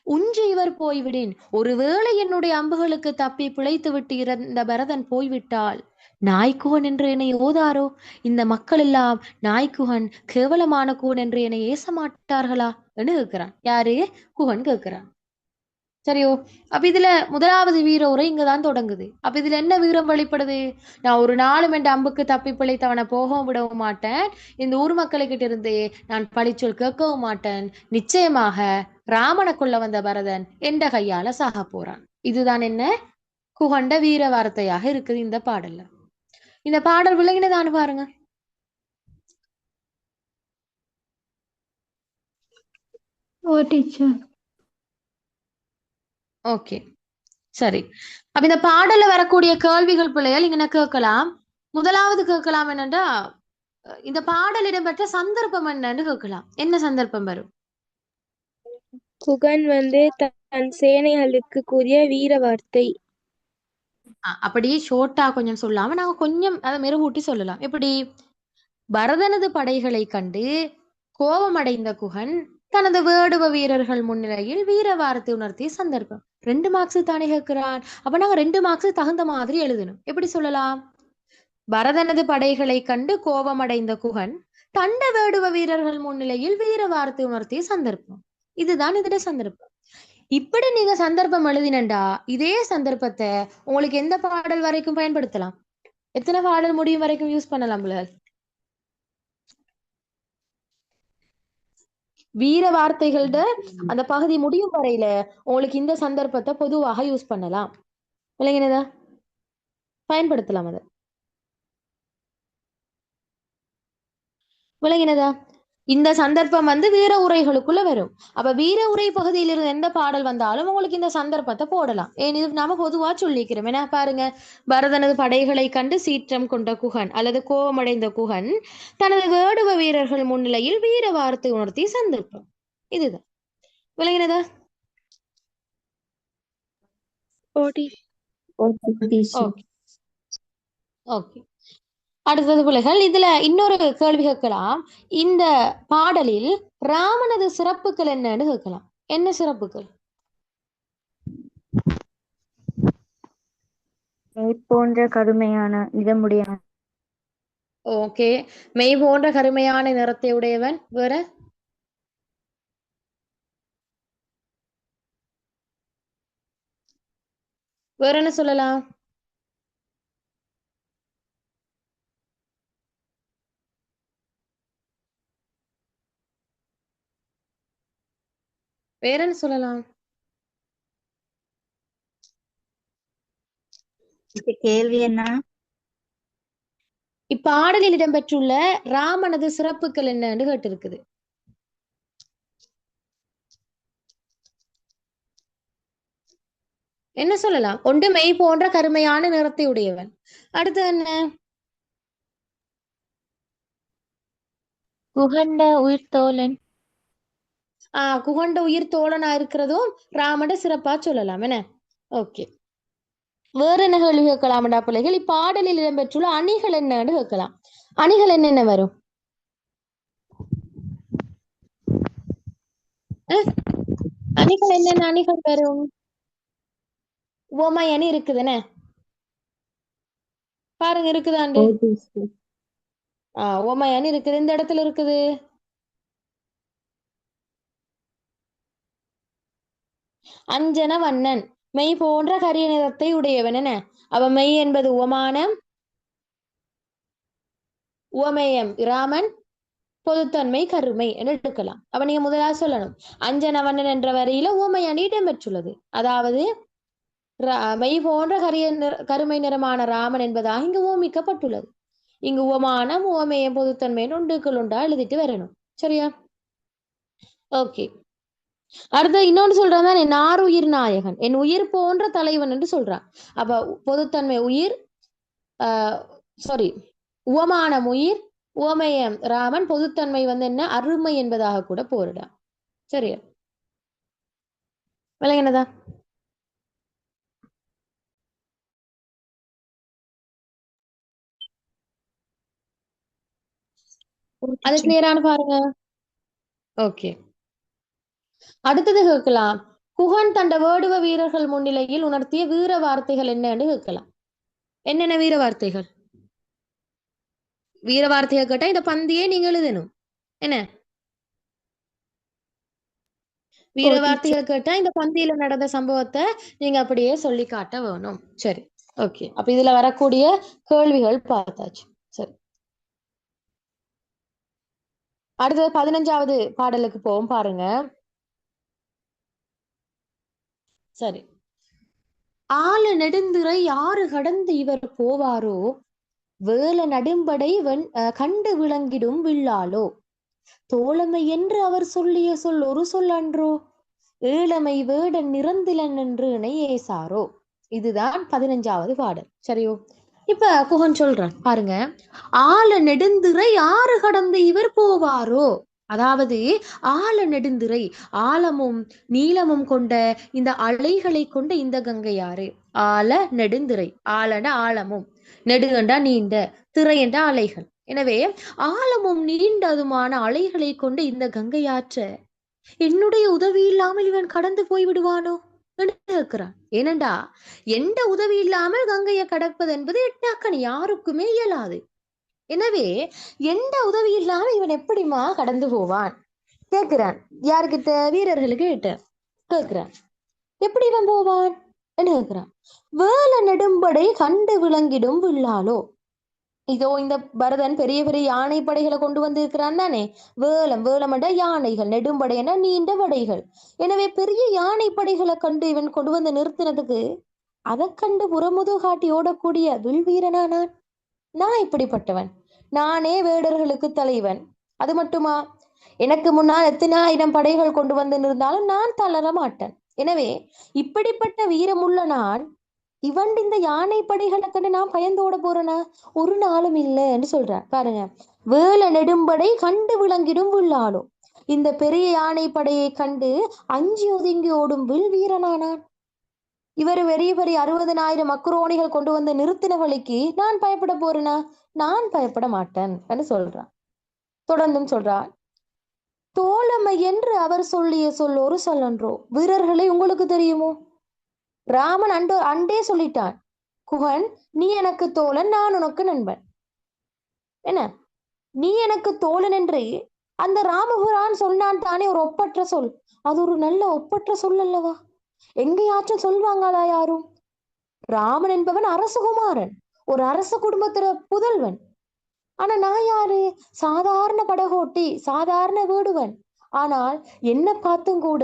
Speaker 1: உஞ்சி இவர் போய்விடின், ஒருவேளை என்னுடைய அம்புகளுக்கு தப்பி பிழைத்து விட்டு இறந்த பரதன் போய்விட்டால் நாய்க்குகன் என்று என்னை ஓதாரோ. இந்த மக்கள் எல்லாம் நாய்க்குகன் கேவலமான குகன் என்று என்னை ஏச மாட்டார்களா என்று கேட்கிறான். யாரு? குகன் கேட்கிறான். சரியோ? அப்ப இதுல முதலாவது வீர உரை இங்கதான் தொடங்குது. அப்ப இதுல என்ன வீரம் வெளிப்படுது? நான் ஒரு நாளும் என் அம்புக்கு தப்பி பிழைத்தவனை போகவும் விடவும் மாட்டேன், இந்த ஊர் மக்களுக்கிட்ட இருந்து நான் பழிச்சொல் கேட்கவும் மாட்டேன், நிச்சயமாக ராமனை கொள்ள வந்த பரதன் என்ற கையால சாக போறான். இதுதான் என்ன குகண்ட வீர வார்த்தையாக இருக்குது இந்த பாடல்ல. இந்த பாடல் விளங்கினதான்னு பாருங்க. ஓகே, சரி. அப்ப இந்த பாடல்ல வரக்கூடிய கேள்விகள் பிள்ளைகள் இங்க கேட்கலாம். முதலாவது கேட்கலாம் என்னன்னா, இந்த பாடல் இடம்பெற்ற சந்தர்ப்பம் என்னன்னு கேட்கலாம். என்ன சந்தர்ப்பம் வரும்?
Speaker 2: குகன் தன் சேனைகளுக்கு கூறிய வீர வார்த்தை.
Speaker 1: அப்படியே ஷோர்ட்டா கொஞ்சம் சொல்லாம நாங்க கொஞ்சம் அதை மெருகூட்டி சொல்லலாம். எப்படி? பரதனது படைகளை கண்டு கோபமடைந்த குகன் தனது வேடுவ வீரர்கள் முன்னிலையில் வீர வார்த்தை உணர்த்திய சந்தர்ப்பம். 2 மார்க்ஸ் தானே கேட்கிறான். அப்ப நாங்க 2 மார்க்ஸ் தகுந்த மாதிரி எழுதணும். எப்படி சொல்லலாம்? பரதனது படைகளை கண்டு கோபமடைந்த குகன் தண்ட வேடுவ வீரர்கள் முன்னிலையில் வீர வார்த்தை உணர்த்திய சந்தர்ப்பம். இதுதான் இதோட சந்தர்ப்பம். இப்படி நீங்க சந்தர்ப்பம் எழுதினண்டா இதே சந்தர்ப்பத்தை உங்களுக்கு எந்த பாடல் வரைக்கும் பயன்படுத்தலாம்? எத்தனை பாடல் முடியும் வரைக்கும் யூஸ் பண்ணலாம்ல? வீர வார்த்தைகளோட அந்த பகுதி முடியும் வரையில உங்களுக்கு இந்த சந்தர்ப்பத்தை பொதுவாக யூஸ் பண்ணலாம். இல்லைங்கதா? பயன்படுத்தலாம். அதை விளங்கினதா? இந்த சந்தர்ப்பம் வீர உரைகளுக்குள்ள வரும். அப்ப வீர உரை பகுதியிலிருந்து எந்த பாடல் வந்தாலும் உங்களுக்கு இந்த சந்தர்ப்பத்தை போடலாம். ஏன் இது நாம பொதுவா சொல்லிக்கிறோம். என்ன பாருங்க, பரதனது படைகளை கண்டு சீற்றம் கொண்ட குகன் அல்லது கோபமடைந்த குகன் தனது வேடுவ வீரர்கள் முன்னிலையில் வீர வார்த்தை உணர்த்திய சந்தர்ப்பம். இதுதான். விளங்கினதா? ஓகே. அடுத்தது பிள்ளைகள் இதுல இன்னொரு கேள்வி கேட்கலாம். இந்த பாடலில் ராமனது சிறப்புகள் என்னன்னு கேட்கலாம். என்ன சிறப்புகள்?
Speaker 3: மெய் போன்ற கருமையான இதமுடைய
Speaker 1: ஓகே, மெய் போன்ற கருமையான நிறத்தை உடையவன். வேற வேற என்ன சொல்லலாம்? வேற என்ன சொல்லலாம்?
Speaker 3: கேள்வி என்ன?
Speaker 1: இப்பாடலில் இடம்பெற்றுள்ள ராமனது சிறப்புகள் என்னன்னு கேட்டிருக்குது. என்ன சொல்லலாம்? ஒன்று மெய் போன்ற கருமையான நிறத்தை உடையவன். அடுத்து என்ன?
Speaker 2: குகண்ட உயிர்த்தோழன்.
Speaker 1: குகண்ட உயிர் தோழனா இருக்கிறதும் ராமட சிறப்பா சொல்லலாம் என்ன? ஓகே, வேற என்ன கேள்வி கேட்கலாம்டா பிள்ளைகள்? இப்பாடலில் இடம்பெற்றுள்ள அணிகள் என்னன்னு கேட்கலாம். அணிகள் என்னென்ன வரும்? அணிகள் என்னென்ன அணிகள் வரும்? உவமை அணி இருக்குதுன்னு பாருங்க, இருக்குதாண்டு? உவமை அணி இருக்குது. இந்த இடத்துல இருக்குது. அஞ்சன வண்ணன், மெய் போன்ற கரிய நிறத்தை உடையவன் என்ன? அவ மெய் என்பது உவமானம், உவமேயம் ராமன், பொதுத்தன்மை கருமை என்று எடுக்கலாம். அப்ப நீங்க முதலாக சொல்லணும், அஞ்சனவண்ணன் என்ற வரியில உவமை அணி இடம்பெற்றுள்ளது. அதாவது மெய் போன்ற கருமை நிறமான ராமன் என்பதாக இங்கு ஓமிக்கப்பட்டுள்ளது. இங்கு உவமானம் உவமேயம் பொதுத்தன்மை ஒன்றுக்குள் உண்டா எழுதிட்டு வரணும். சரியா? ஓகே, அடுத்து இன்னொன்னு சொல்றான், என் ஆருயிர் நாயகன், என் உயிர் போன்ற தலைவன் என்று சொல்றான். அப்ப பொதுத்தன்மை உயிர், சாரி உவமானம் உயிர், உவமேயம் ராமன், பொதுத்தன்மை என்ன அருமை என்பதாக கூட போரிடா. சரியா? விளங்கினதா? அது கிளியரான பாருங்க. ஓகே, அடுத்தது கேட்கலாம், குகன் தண்ட வேடுவ வீரர்கள் முன்னிலையில் உணர்த்திய வீர வார்த்தைகள் என்னன்னு கேட்கலாம். என்னென்ன வீர வார்த்தைகள்? வீர வார்த்தையை கேட்டா இந்த பந்தியே நீங்க எழுதணும் என்ன? வீர வார்த்தைகள் கேட்டா இந்த பந்தியில நடந்த சம்பவத்தை நீங்க அப்படியே சொல்லி காட்ட வேணும். சரி, ஓகே, அப்ப இதுல வரக்கூடிய கேள்விகள் பார்த்தாச்சு. சரி, அடுத்தது 15வது பாடலுக்கு போவோம் பாருங்க. சரி, ஆள நெடுந்துரை யாரு கடந்து இவர் போவாரோ, வேல நடும்படை கண்டு விளங்கிடும் வில்லாலோ, தோழமை என்று அவர் சொல்லிய சொல் ஒரு சொல் அன்றோ, ஏழமை வேடன் நிறந்திலன் என்று இணையேசாரோ. இதுதான் 15வது பாடல். சரியோ? இப்ப குகன் சொல்றான் பாருங்க, ஆழ நெடுந்துரை ஆறு கடந்து இவர் போவாரோ. அதாவது ஆழ நெடுந்துரை, ஆழமும் நீளமும் கொண்ட இந்த அலைகளை கொண்ட இந்த கங்கையாறு. ஆழ நெடுந்துரை, ஆழன ஆழமும், நெடுகண்டா நீண்ட, திரை என்ற அலைகள். எனவே ஆழமும் நீண்டதுமான அலைகளை கொண்ட இந்த கங்கையாற்ற என்னுடைய உதவி இல்லாமல் இவன் கடந்து போய் விடுவானோ என்று கேட்கிறான். ஏனண்டா எந்த உதவி இல்லாமல் கங்கையை கடப்பது என்பது எட்டாக்கணி, யாருக்குமே இயலாது. எனவே எந்த உதவி இல்லாமல் இவன் எப்படிமா கடந்து போவான் கேட்கிறான். யாருக்கிட்ட? வீரர்களுக்கு கிட்ட கேட்கிறான். எப்படி இவன் போவான் என்று கேட்கிறான். வேல நெடும்படை கண்டு விளங்கிடும் வில்லாலோ. இதோ இந்த பரதன் பெரிய பெரிய யானை படைகளை கொண்டு வந்திருக்கிறான் தானே. வேலம்டா யானைகள், நெடும்படைனா நீண்ட படைகள். எனவே பெரிய யானை படைகளை கண்டு இவன் கொண்டு வந்து நிறுத்தினதுக்கு அதை கண்டு புறமுது காட்டி ஓடக்கூடிய வில் வீரனா நான் இப்படிப்பட்டவன். நானே வேடர்களுக்கு தலைவன். அது மட்டுமா, எனக்கு முன்னால் எத்தனை ஆயிரம் படைகள் கொண்டு வந்து நிறுந்தாலும் நான் தளர மாட்டேன். எனவே இப்படிப்பட்ட வீரமுள்ள நான் இவன் இந்த யானை படைகளை கண்டு நான் பயந்தோட போறேனா? ஒரு நாளும் இல்லை என்று சொல்றான். பாருங்க, வேல நெடும்படை கண்டு விளங்கிடும் வில்லாலும், இந்த பெரிய யானை படையை கண்டு அஞ்சி ஒதுங்கி ஓடும் வில் வீரனானான். இவர் பெரிய பெரிய 60,000 மக்குரோனிகள் கொண்டு வந்து நிறுத்தின வழிக்கு நான் பயப்பட போறேனா? நான் பயப்பட மாட்டேன் என்று சொல்றான். தொடர்ந்தும் சொல்றான், தோழமை என்று அவர் சொல்லிய சொல் ஒரு சொல்லன்றோ. வீரர்களை உங்களுக்கு தெரியுமோ? ராமன் அண்டே சொல்லிட்டான், குகன் நீ எனக்கு தோழன், நான் உனக்கு நண்பன். என்ன, நீ எனக்கு தோழன் என்று அந்த ராமபுரான் சொன்னான் தானே, ஒரு ஒப்பற்ற சொல். அது ஒரு நல்ல ஒப்பற்ற சொல் அல்லவா? எங்கேயாச்சும் சொல்வாங்களா யாரும்? ராமன் என்பவன் அரசகுமாரன், ஒரு அரச குடும்பத்தில புதல்வன். ஆனா நான் யாரு? சாதாரண படகோட்டி, சாதாரண வீடுவன். ஆனால் என்ன பார்த்தும் கூட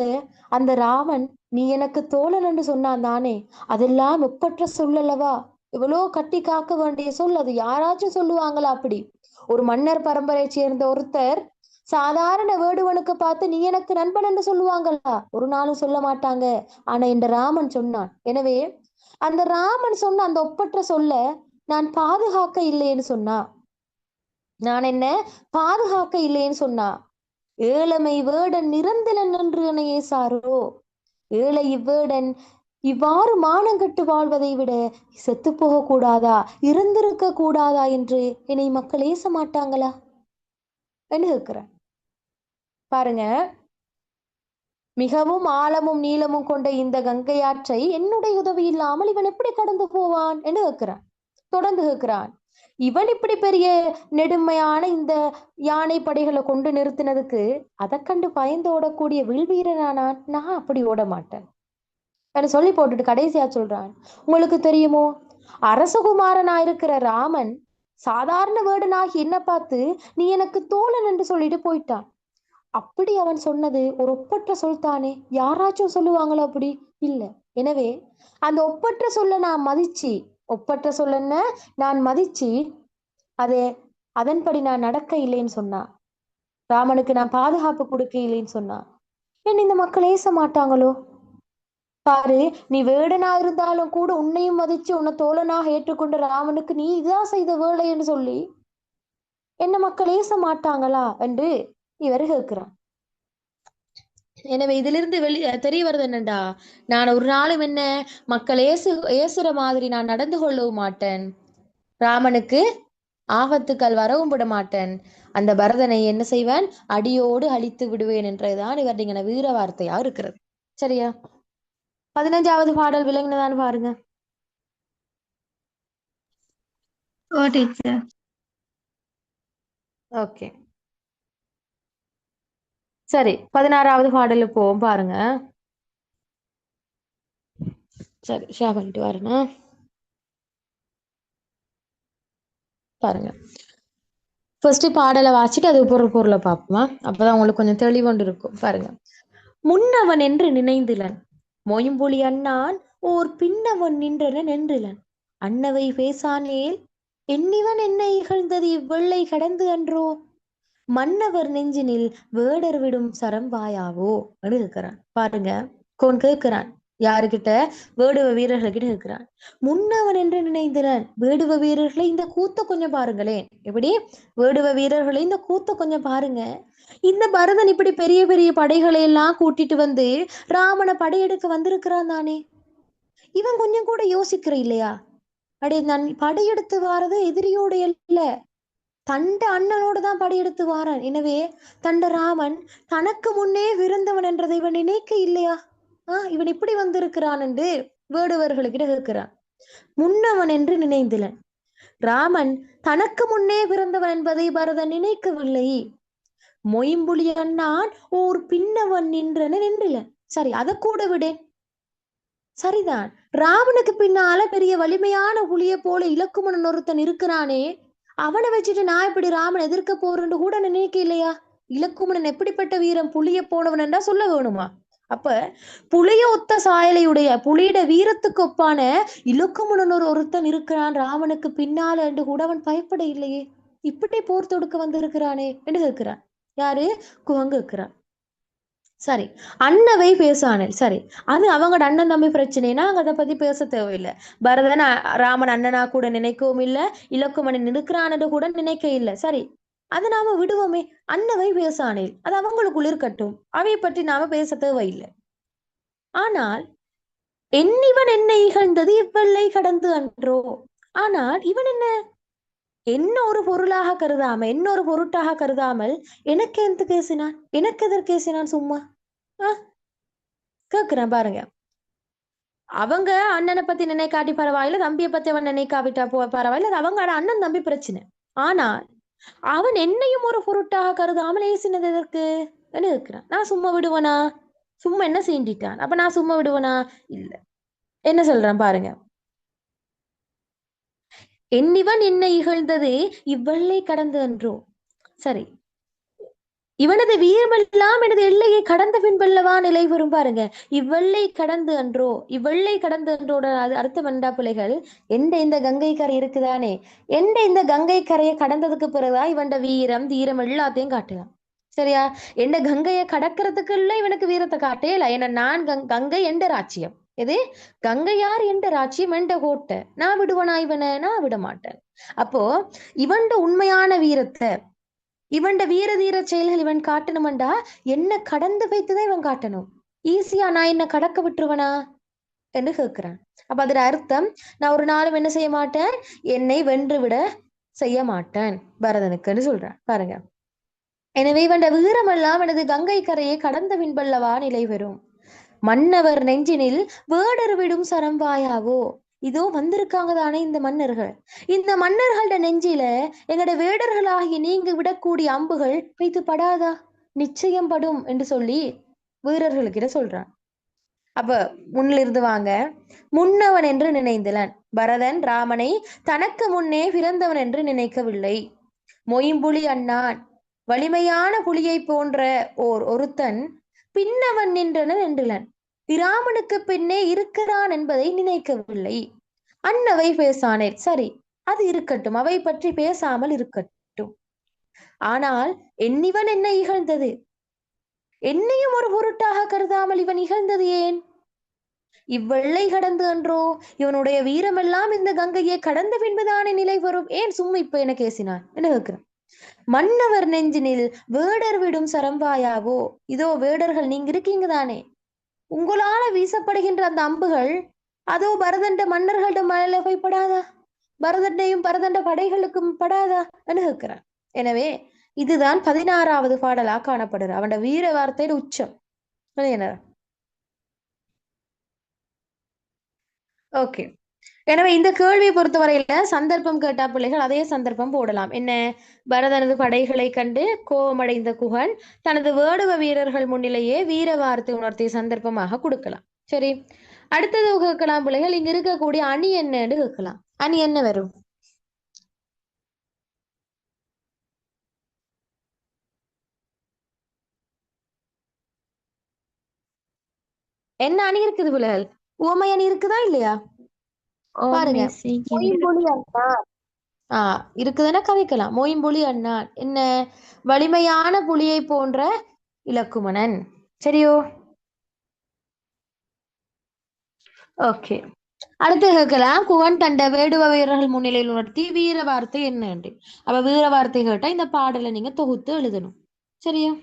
Speaker 1: அந்த ராமன் நீ எனக்கு தோழன் என்று சொன்னான் தானே, அதெல்லாம் ஒப்பற்ற சொல்லல்லவா? இவ்வளோ கட்டி காக்க வேண்டிய சொல். அது யாராச்சும் சொல்லுவாங்களா அப்படி? ஒரு மன்னர் பரம்பரை சேர்ந்த ஒருத்தர் சாதாரண வேடுவனுக்கு பார்த்து நீ எனக்கு நண்பன் என்று சொல்லுவாங்களா? ஒரு நாளும் சொல்ல மாட்டாங்க. ஆனா இந்த ராமன் சொன்னான். எனவே அந்த ராமன் சொன்ன அந்த ஒப்பற்ற சொல்ல நான் பாதுகாக்க இல்லைன்னு சொன்னா, நான் என்ன பாதுகாக்க இல்லைன்னு சொன்னா, ஏழமை வேடன் நிரந்தலன் என்று என்னையே சாரோ. ஏழை இவ்வேடன் இவ்வாறு மானங்கெட்டு வாழ்வதை விட செத்து போக கூடாதா, இருந்திருக்க கூடாதா என்று என்னை மக்கள் ஏச மாட்டாங்களா என்று கேட்கிறேன். பாருங்க, மிகவும் ஆழமும் நீளமும் கொண்ட இந்த கங்கையாற்றை என்னுடைய உதவி இல்லாமல் இவன் எப்படி கடந்து போவான் என்று கேட்கிறான். தொடர்ந்து கேட்கிறான், இவன் இப்படி பெரிய நெடுமையான இந்த யானை படைகளை கொண்டு நிறுத்தினதுக்கு அதை கண்டு பயந்து ஓடக்கூடிய வில்வீரனானான். நான் அப்படி ஓட மாட்டேன் சொல்லி போட்டுட்டு கடைசியா சொல்றான், உங்களுக்கு தெரியுமோ, அரசகுமாரனா இருக்கிற ராமன் சாதாரண வேடனாகி என்ன பார்த்து நீ எனக்கு தோழன் என்று சொல்லிட்டு போயிட்டான். அப்படி அவன் சொன்னது ஒரு ஒப்பற்ற சொல் தானே, யாராச்சும் சொல்லுவாங்களோ அப்படி? இல்ல. எனவே அந்த ஒப்பற்ற சொல்ல நான் மதிச்சு, ஒப்பற்ற சொல்லன நான் மதிச்சு அதே அதன்படி நான் நடக்க இல்லைன்னு சொன்னா, ராமனுக்கு நான் பாதுகாப்பு கொடுக்க இல்லைன்னு சொன்னா, என்ன இந்த மக்கள் ஏச மாட்டாங்களோ? பாரு, நீ வேடனா இருந்தாலும் கூட உன்னையும் மதிச்சு உன்னை தோழனாக ஏற்றுக்கொண்ட ராமனுக்கு நீ இதான் செய்த வேலைன்னு சொல்லி என்ன மக்கள் ஏச மாட்டாங்களா என்று இவர் கேட்கிறான். எனவே இதிலிருந்து தெரிய வருது என்னண்டா, நான் ஒரு நாளும் என்ன மக்கள் ஏசுற மாதிரி நான் நடந்து கொள்ளவும் மாட்டேன், ராமனுக்கு ஆபத்துக்கள் வரவும் விட மாட்டேன், அந்த பரதனை என்ன செய்வேன், அடியோடு அழித்து விடுவேன் என்றதுதான் இவர் வீர வார்த்தையா இருக்கிறது. சரியா? 15வது பாடல் விளங்கினதான்னு பாருங்க.
Speaker 3: ஓ டீச்சர்.
Speaker 1: ஓகே, சரி, 16வது பாடலுக்கு போவோம் பாருங்க. சரி, ஷேர் பண்ணிட்டு வரேன் பாருங்க. ஃபர்ஸ்ட் பாடலை வாசிட்டு அது பொருளை பார்ப்போமா, அப்பதான் உங்களுக்கு கொஞ்சம் தெளிவொண்டு இருக்கும். பாருங்க, முன்னவன் என்று நினைந்திலன் மொயம்புலி அண்ணான் ஓர் பின்னவன் நின்றன நின்றிலன் அன்னவை பேசானேல் எண்ணிவன் என்ன இகழ்ந்தது இவ்வெள்ளை கடந்து அன்றோ மன்னவர் நெஞ்சினில் வேடர் விடும் சரம்பாயாவோ அப்படின்னு கேட்கிறான். பாருங்க, கேட்கிறான் யாருகிட்ட? வேடுவ வீரர்கள்கிட்ட கேட்கிறான். முன்னவன் என்று நினைந்திரன். வேடுவ வீரர்களை இந்த கூத்த கொஞ்சம் பாருங்களேன். எப்படி? வேடுவ வீரர்களை இந்த கூத்த கொஞ்சம் பாருங்க. இந்த பரதன் இப்படி பெரிய பெரிய படைகளை எல்லாம் கூட்டிட்டு வந்து ராமனை படையெடுக்க வந்திருக்கிறான் தானே, இவன் கொஞ்சம் கூட யோசிக்கிற இல்லையா? நான் படையெடுத்து வாரது எதிரியோட இல்ல, தண்ட அண்ணனோடு தான் படையெடுத்து வாரான். எனவே தண்ட ராமன் தனக்கு முன்னே விருந்தவன் என்றதை இவன் நினைக்க இல்லையா? இவன் இப்படி வந்திருக்கிறான் என்று வேடுவர்களுக்கிட்ட இருக்கிறான். முன்னவன் என்று நினைந்திலன். ராமன் தனக்கு முன்னே பிறந்தவன் என்பதை பரதன் நினைக்கவில்லை. மொயம்புலி அண்ணான் ஓர் பின்னவன் நின்றன நின்றிலன். சரி, அதை கூட விடேன், சரிதான். ராவனுக்கு பின்னால பெரிய வலிமையான புலிய போல இலக்குமணன் ஒருத்தன் இருக்கிறானே, அவனை வச்சுட்டு நான் இப்படி ராமன் எதிர்க்க போறேன்னு கூட நினைக்க இல்லையா? இலக்குமணன் எப்படிப்பட்ட வீரம், புலிய போனவன் என்றா சொல்ல வேணுமா? அப்ப புலிய ஒத்த சாயலையுடைய புலியிட வீரத்துக்கு ஒப்பான இலக்குமணன் ஒருத்தன் இருக்கிறான் ராமனுக்கு பின்னால என்று கூட அவன் பயப்பட இல்லையே, இப்படி போர் தொடுக்க வந்திருக்கிறானே என்று கேட்கிறான். யாரு? குவங்க இருக்கிறான். சரி, அண்ணவை பேசானல். சரி, அது அவங்களோட அண்ணன் தம்பி பிரச்சனைனா அங்க அதை பத்தி பேச தேவையில்லை. பரதன் ராமன் அண்ணனா கூட நினைக்கவும் இல்லை, இலக்குமணன் இருக்கிறான்னு கூட நினைக்க இல்லை. சரி, அதை நாம விடுவோமே. அண்ணவை பேசானேல், அது அவங்களுக்குள்ள இருக்கட்டும், அவை பற்றி நாம பேச தேவையில்லை. ஆனால் என்னிவன் என்னை இகழ்ந்தது இவ்வெள்ளை கடந்து அன்றோ. ஆனால் இவன் என்ன ஒரு பொருளாக கருதாம, என்ன ஒரு பொருட்டாக கருதாமல் எனக்கு எந்த பேசினான், எனக்கு எதற்கு பேசினான் சும்மா? கேக்குறேன் பாருங்க. அவங்க அண்ணனை பத்தி நினைக்காட்டி பரவாயில்ல, தம்பியை பத்தி அவன் நினைக்காவிட்டா பரவாயில்ல, அது அவங்க அண்ணன் தம்பி பிரச்சனை. ஆனால் அவன் என்னையும் ஒரு பொருட்டாக கருதாமல் ஏசினது எதற்கு இருக்கிறான். நான் சும்மா விடுவனா? சும்மா என்ன சீண்டிட்டான், அப்ப நான் சும்மா விடுவனா? இல்ல. என்ன சொல்றேன் பாருங்க. என்னிவன் என்னை இகழ்ந்தது இவ்வெள்ளை கடந்து அன்றோ. சரி, இவனது வீரமெல்லாம் எனது எல்லையை கடந்த பின்பல்லவா நிலை வரும். பாருங்க, இவ்வெள்ளை கடந்து அன்றோ, இவ்வெள்ளை கடந்து அன்றோட அது அர்த்தம் வேண்டா பிள்ளைகள். எந்த இந்த கங்கை கரை இருக்குதானே, எந்த இந்த கங்கை கரையை கடந்ததுக்கு பிறகுதான் இவன் வீரம் தீரம் எல்லாத்தையும் காட்டலாம். சரியா? எந்த கங்கையை கடக்கிறதுக்குள்ள இவனுக்கு வீரத்தை காட்டே இல்லை. ஏன்னா நான் கங்கை எந்த ராச்சியம், எது கங்கை யார் எந்த ராச்சியம் எந்த கோட்டை, நான் விடுவனா இவனை? நான் விட மாட்டேன். அப்போ இவன் உண்மையான வீரத்தை, இவன் வீர தீர செயல்கள் இவன் காட்டணும்டா என்ன கடந்து வைத்துதான் இவன் காட்டணும். ஈஸியா நான் என்ன கடக்க விட்டுருவனா என்று கேட்கிறான். அப்ப அதோட அர்த்தம், நான் ஒரு நாளும் என்ன செய்ய மாட்டேன், என்னை வென்று விட செய்ய மாட்டேன் பரதனுக்குன்னு சொல்றான் பாருங்க. எனவே இவன் வீரமெல்லாம் எனது கங்கை கரையை கடந்த பின்பல்லவா நிலை பெறும். மன்னவர் நெஞ்சினில் வேடர் விடும் சரம் வாயாவோ. இதோ வந்திருக்காங்க தானே இந்த மன்னர்கள். இந்த மன்னர்களோட நெஞ்சில எங்கட வேடர்களாகி நீங்க விடக்கூடிய அம்புகள் வைத்து படாதா? நிச்சயம் படும் என்று சொல்லி வீரர்களுக்கிட்ட சொல்றான். அப்ப முன்னிலிருந்து வாங்க. முன்னவன் என்று நினைந்தலன் பரதன் ராமனை தனக்கு முன்னே பிறந்தவன் என்று நினைக்கவில்லை. மொயம்புலி அண்ணான் வலிமையான புலியை போன்ற ஒருத்தன் பின்னவன் நின்றனன் என்றுலன் இராமனுக்கு பின்னே இருக்கிறான் என்பதை நினைக்கவில்லை. அன்னவை பேசானேன். சரி, அது இருக்கட்டும், அவை பற்றி பேசாமல் இருக்கட்டும். ஆனால் என்னிவன் என்ன இகழ்ந்தது, என்னையும் ஒரு பொருட்டாக கருதாமல் இவன் இகழ்ந்தது ஏன்? இவ்வெள்ளை கடந்து அன்றோ, இவனுடைய வீரமெல்லாம் இந்த கங்கையை கடந்த பின்புதானே நிலை வரும். ஏன் சும்மா இப்ப என்ன கேசினான் என்ன கேட்கிறான். மன்னவர் நெஞ்சினில் வேடர் விடும் சரம்பாயாவோ. இதோ வேடர்கள் நீங்க இருக்கீங்க தானே, உங்களால வீசப்படுகின்ற அந்த அம்புகள் அதோ பரதண்ட மன்னர்கள்ட மேல போய் படாதா? பரதண்டையும் பரதண்ட படைகளுக்கும் படாதா என்று கேட்கிறான். எனவே இதுதான் 16வது பாடலா காணப்படுற அவனோட வீர வார்த்தையில உச்சம். ஓகே, எனவே இந்த கேள்வியை பொறுத்தவரையில சந்தர்ப்பம் கேட்டா பிள்ளைகள் அதே சந்தர்ப்பம் போடலாம். என்ன? பரதனது படைகளை கண்டு கோபமடைந்த குகன் தனது வேடுவ வீரர்கள் முன்னிலேயே வீர வார்த்தை உணர்த்திய சந்தர்ப்பமாக கொடுக்கலாம். சரி, அடுத்தது கேட்கலாம் பிள்ளைகள், இங்க இருக்கக்கூடிய அணி என்னன்னு கேட்கலாம். அணி என்ன வரும்? என்ன அணி இருக்குது பிள்ளைகள்? உவமை அணி இருக்குதா இல்லையா? பாருங்க, மொயம்புலி அண்ணான் இருக்குதுன்னா கவிக்கலாம். மொயம்புலி அண்ணான் என்ன? வலிமையான புலியை போன்ற இலக்குமணன். சரியோ? ஓகே, அடுத்து கேட்கலாம், குகன் தண்ட வேடுவ வீரர்கள் முன்னிலையில் உணர்த்தி வீர வார்த்தை என்ன? அப்ப வீர வார்த்தை கேட்டா இந்த பாடலை நீங்க தொகுத்து எழுதணும். சரியா?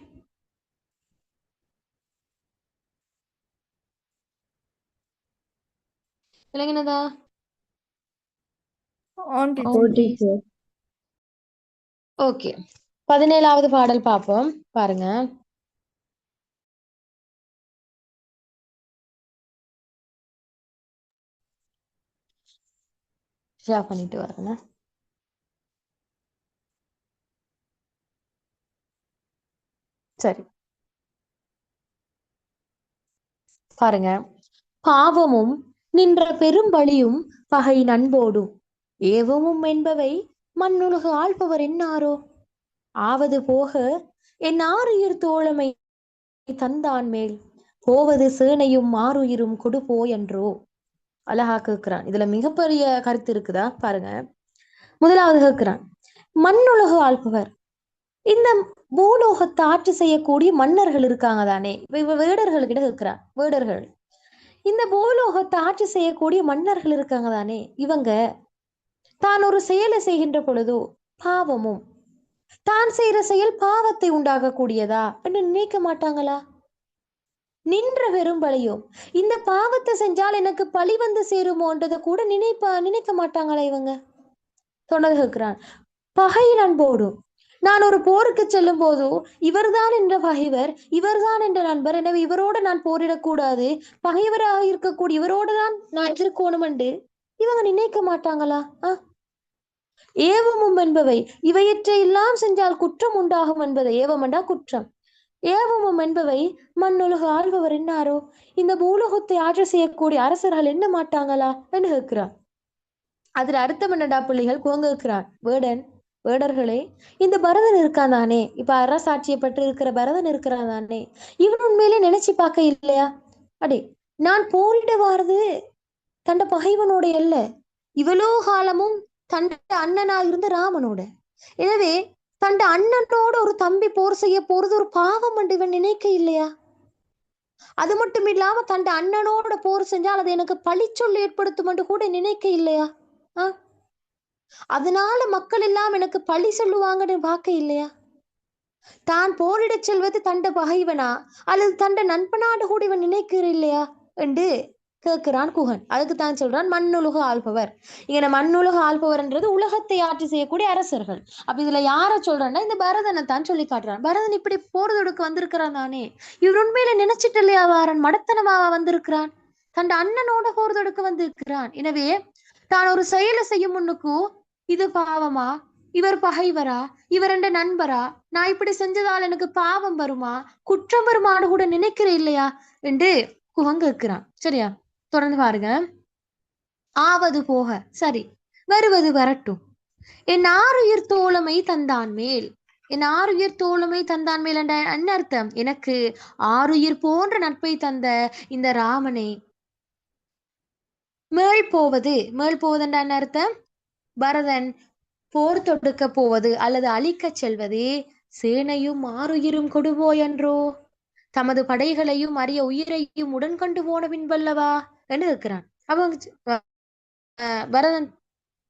Speaker 1: இல்லைங்கனதா? ஓகே, 17வது பாடல் பார்ப்போம். பாருங்க, ஷேர் பண்ணிட்டு வரேங்க. சரி, பாருங்க. பாவமும் நின்ற பெரும்பலியும் பகை நண்போடும் ஏவமும் என்பவை மண்ணுலகு ஆள்பவர் என்னாரோ. ஆவது போக என் ஆறுயிர் தோழமை தந்தான் மேல் போவது சேனையும் மாறுயிரும் கொடுப்போ என்றோ. அழகா கேட்கிறான். இதுல மிகப்பெரிய கருத்து இருக்குதா பாருங்க. முதலாவது கேட்கிறான், மண்ணுலகு ஆள்பவர். இந்த பூலோகத்தை ஆட்சி செய்யக்கூடிய மன்னர்கள் இருக்காங்க தானே, வேடர்கள்கிட்ட கேட்கிறான். வேடர்கள், இந்த பூலோகத்தை ஆட்சி செய்யக்கூடிய மன்னர்கள் இருக்காங்க தானே, இவங்க தான் ஒரு செயலை செய்கின்ற பொழுதோ பாவமும், தான் செய்யற செயல் பாவத்தை உண்டாகக்கூடியதா என்று நினைக்க மாட்டாங்களா? நின்ற பெரும்பழியும். இந்த பாவத்தை செஞ்சால் எனக்கு பழி வந்து சேருமோன்றதை கூட நினைக்க மாட்டாங்களா இவங்க? சொன்னது கேட்கிறான். பகை நண்போடும் நான் ஒரு போருக்கு செல்லும் போது இவர்தான் என்ற பகைவர், இவர்தான் என்ற நண்பர், எனவே இவரோடு நான் போரிடக்கூடாது, பகைவராக இருக்கக்கூடிய இவரோடு தான் நான் எதிர்க்கணும் என்று இவங்க நினைக்க மாட்டாங்களா? ஏவமும் என்பவை இவையற்றை எல்லாம் செஞ்சால் குற்றம் உண்டாகும் என்பதை, ஏவமண்டா குற்றம், ஏவமும் என்பவை மண்ணுலக ஆள்பவர் என்னாரோ, இந்த பூலோகத்தை ஆட்சி செய்யக்கூடிய அரசர்கள் என்ன மாட்டாங்களா என்று கேட்கிறார். அதுல அர்த்தம் என்னடா பிள்ளைகள் கோங்குகிறான் வேடன். வேடர்களே, இந்த பரதன் இருக்கான் தானே, இப்ப அரசாட்சியை பற்றி இருக்கிற பரதன் இருக்கிறான் தானே, இவன் உண்மையிலே நினைச்சு பார்க்க இல்லையா? அடே, நான் போரிட வாரது தண்ட பகைவனோட அல்ல, இவ்வளோ காலமும் தண்ட அண்ணனா இருந்த ராமனோட. எனவே தண்ட அண்ணனோட ஒரு தம்பி போர் செய்ய போறது ஒரு பாவம் என்று இவன் நினைக்க இல்லையா? அது மட்டும் இல்லாம தண்ட அண்ணனோட போர் செஞ்சால் அது எனக்கு பழிச்சொல் ஏற்படுத்தும் என்று கூட நினைக்க இல்லையா? அதனால மக்கள் எல்லாம் எனக்கு பழி சொல்லுவாங்கன்னு பார்க்க இல்லையா? தான் போரிடச் செல்வது தண்ட பகைவனா அல்லது தண்ட நண்பனாடு கூட இவன் நினைக்கிற இல்லையா என்று கேட்கிறான் குகன். அதுக்கு தான் சொல்றான் மண்ணுலக ஆள்பவர். இங்க மண்ணுலக ஆள்பவர்ன்றது உலகத்தை ஆட்சி செய்யக்கூடிய அரசர்கள். அப்ப இதுல யார சொல்றான்னா இந்த பரதனை தான் சொல்லி காட்டுறான். பரதன் இப்படி போர் தொடுக்க வந்திருக்கிறான் தானே, இவர் உண்மையில நினைச்சிட்டு இல்லையா வாரன், மடத்தனமாவா வந்திருக்கிறான், தண்ட அண்ணனோட போர் தொடுக்க வந்திருக்கிறான். எனவே தான் ஒரு செயலை செய்யும் முன்னுக்கு இது பாவமா, இவர் பகைவரா, இவர் என்ற நண்பரா, நான் இப்படி செஞ்சதால் எனக்கு பாவம் வருமா, குற்றம் வருமானு கூட நினைக்கிறேன் இல்லையா என்று குகன் கேட்கிறான். சரியா? தொடர்ந்து பாருங்க. ஆவது போக சரி, வருவது வரட்டும், என் ஆறுயிர் தோழமை தந்தான் மேல். என் ஆறுயிர் தோழமை தந்தான் மேல் என்ற என்ன அர்த்தம்? எனக்கு ஆறுயிர் போன்ற நட்பை தந்த இந்த ராமனை மேல் போவது. மேல் போவதுன்ற என்ன அர்த்தம்? பரதன் போர் தொடுக்க போவது அல்லது அழிக்க செல்வதே சேனையும் ஆறுயிரும் கொடுவோயன்றோ, தமது படைகளையும் அரிய உயிரையும் உடன் கொண்டு போன பின்பல்லவா என்று இருக்கிறான். அவங்க பரதன்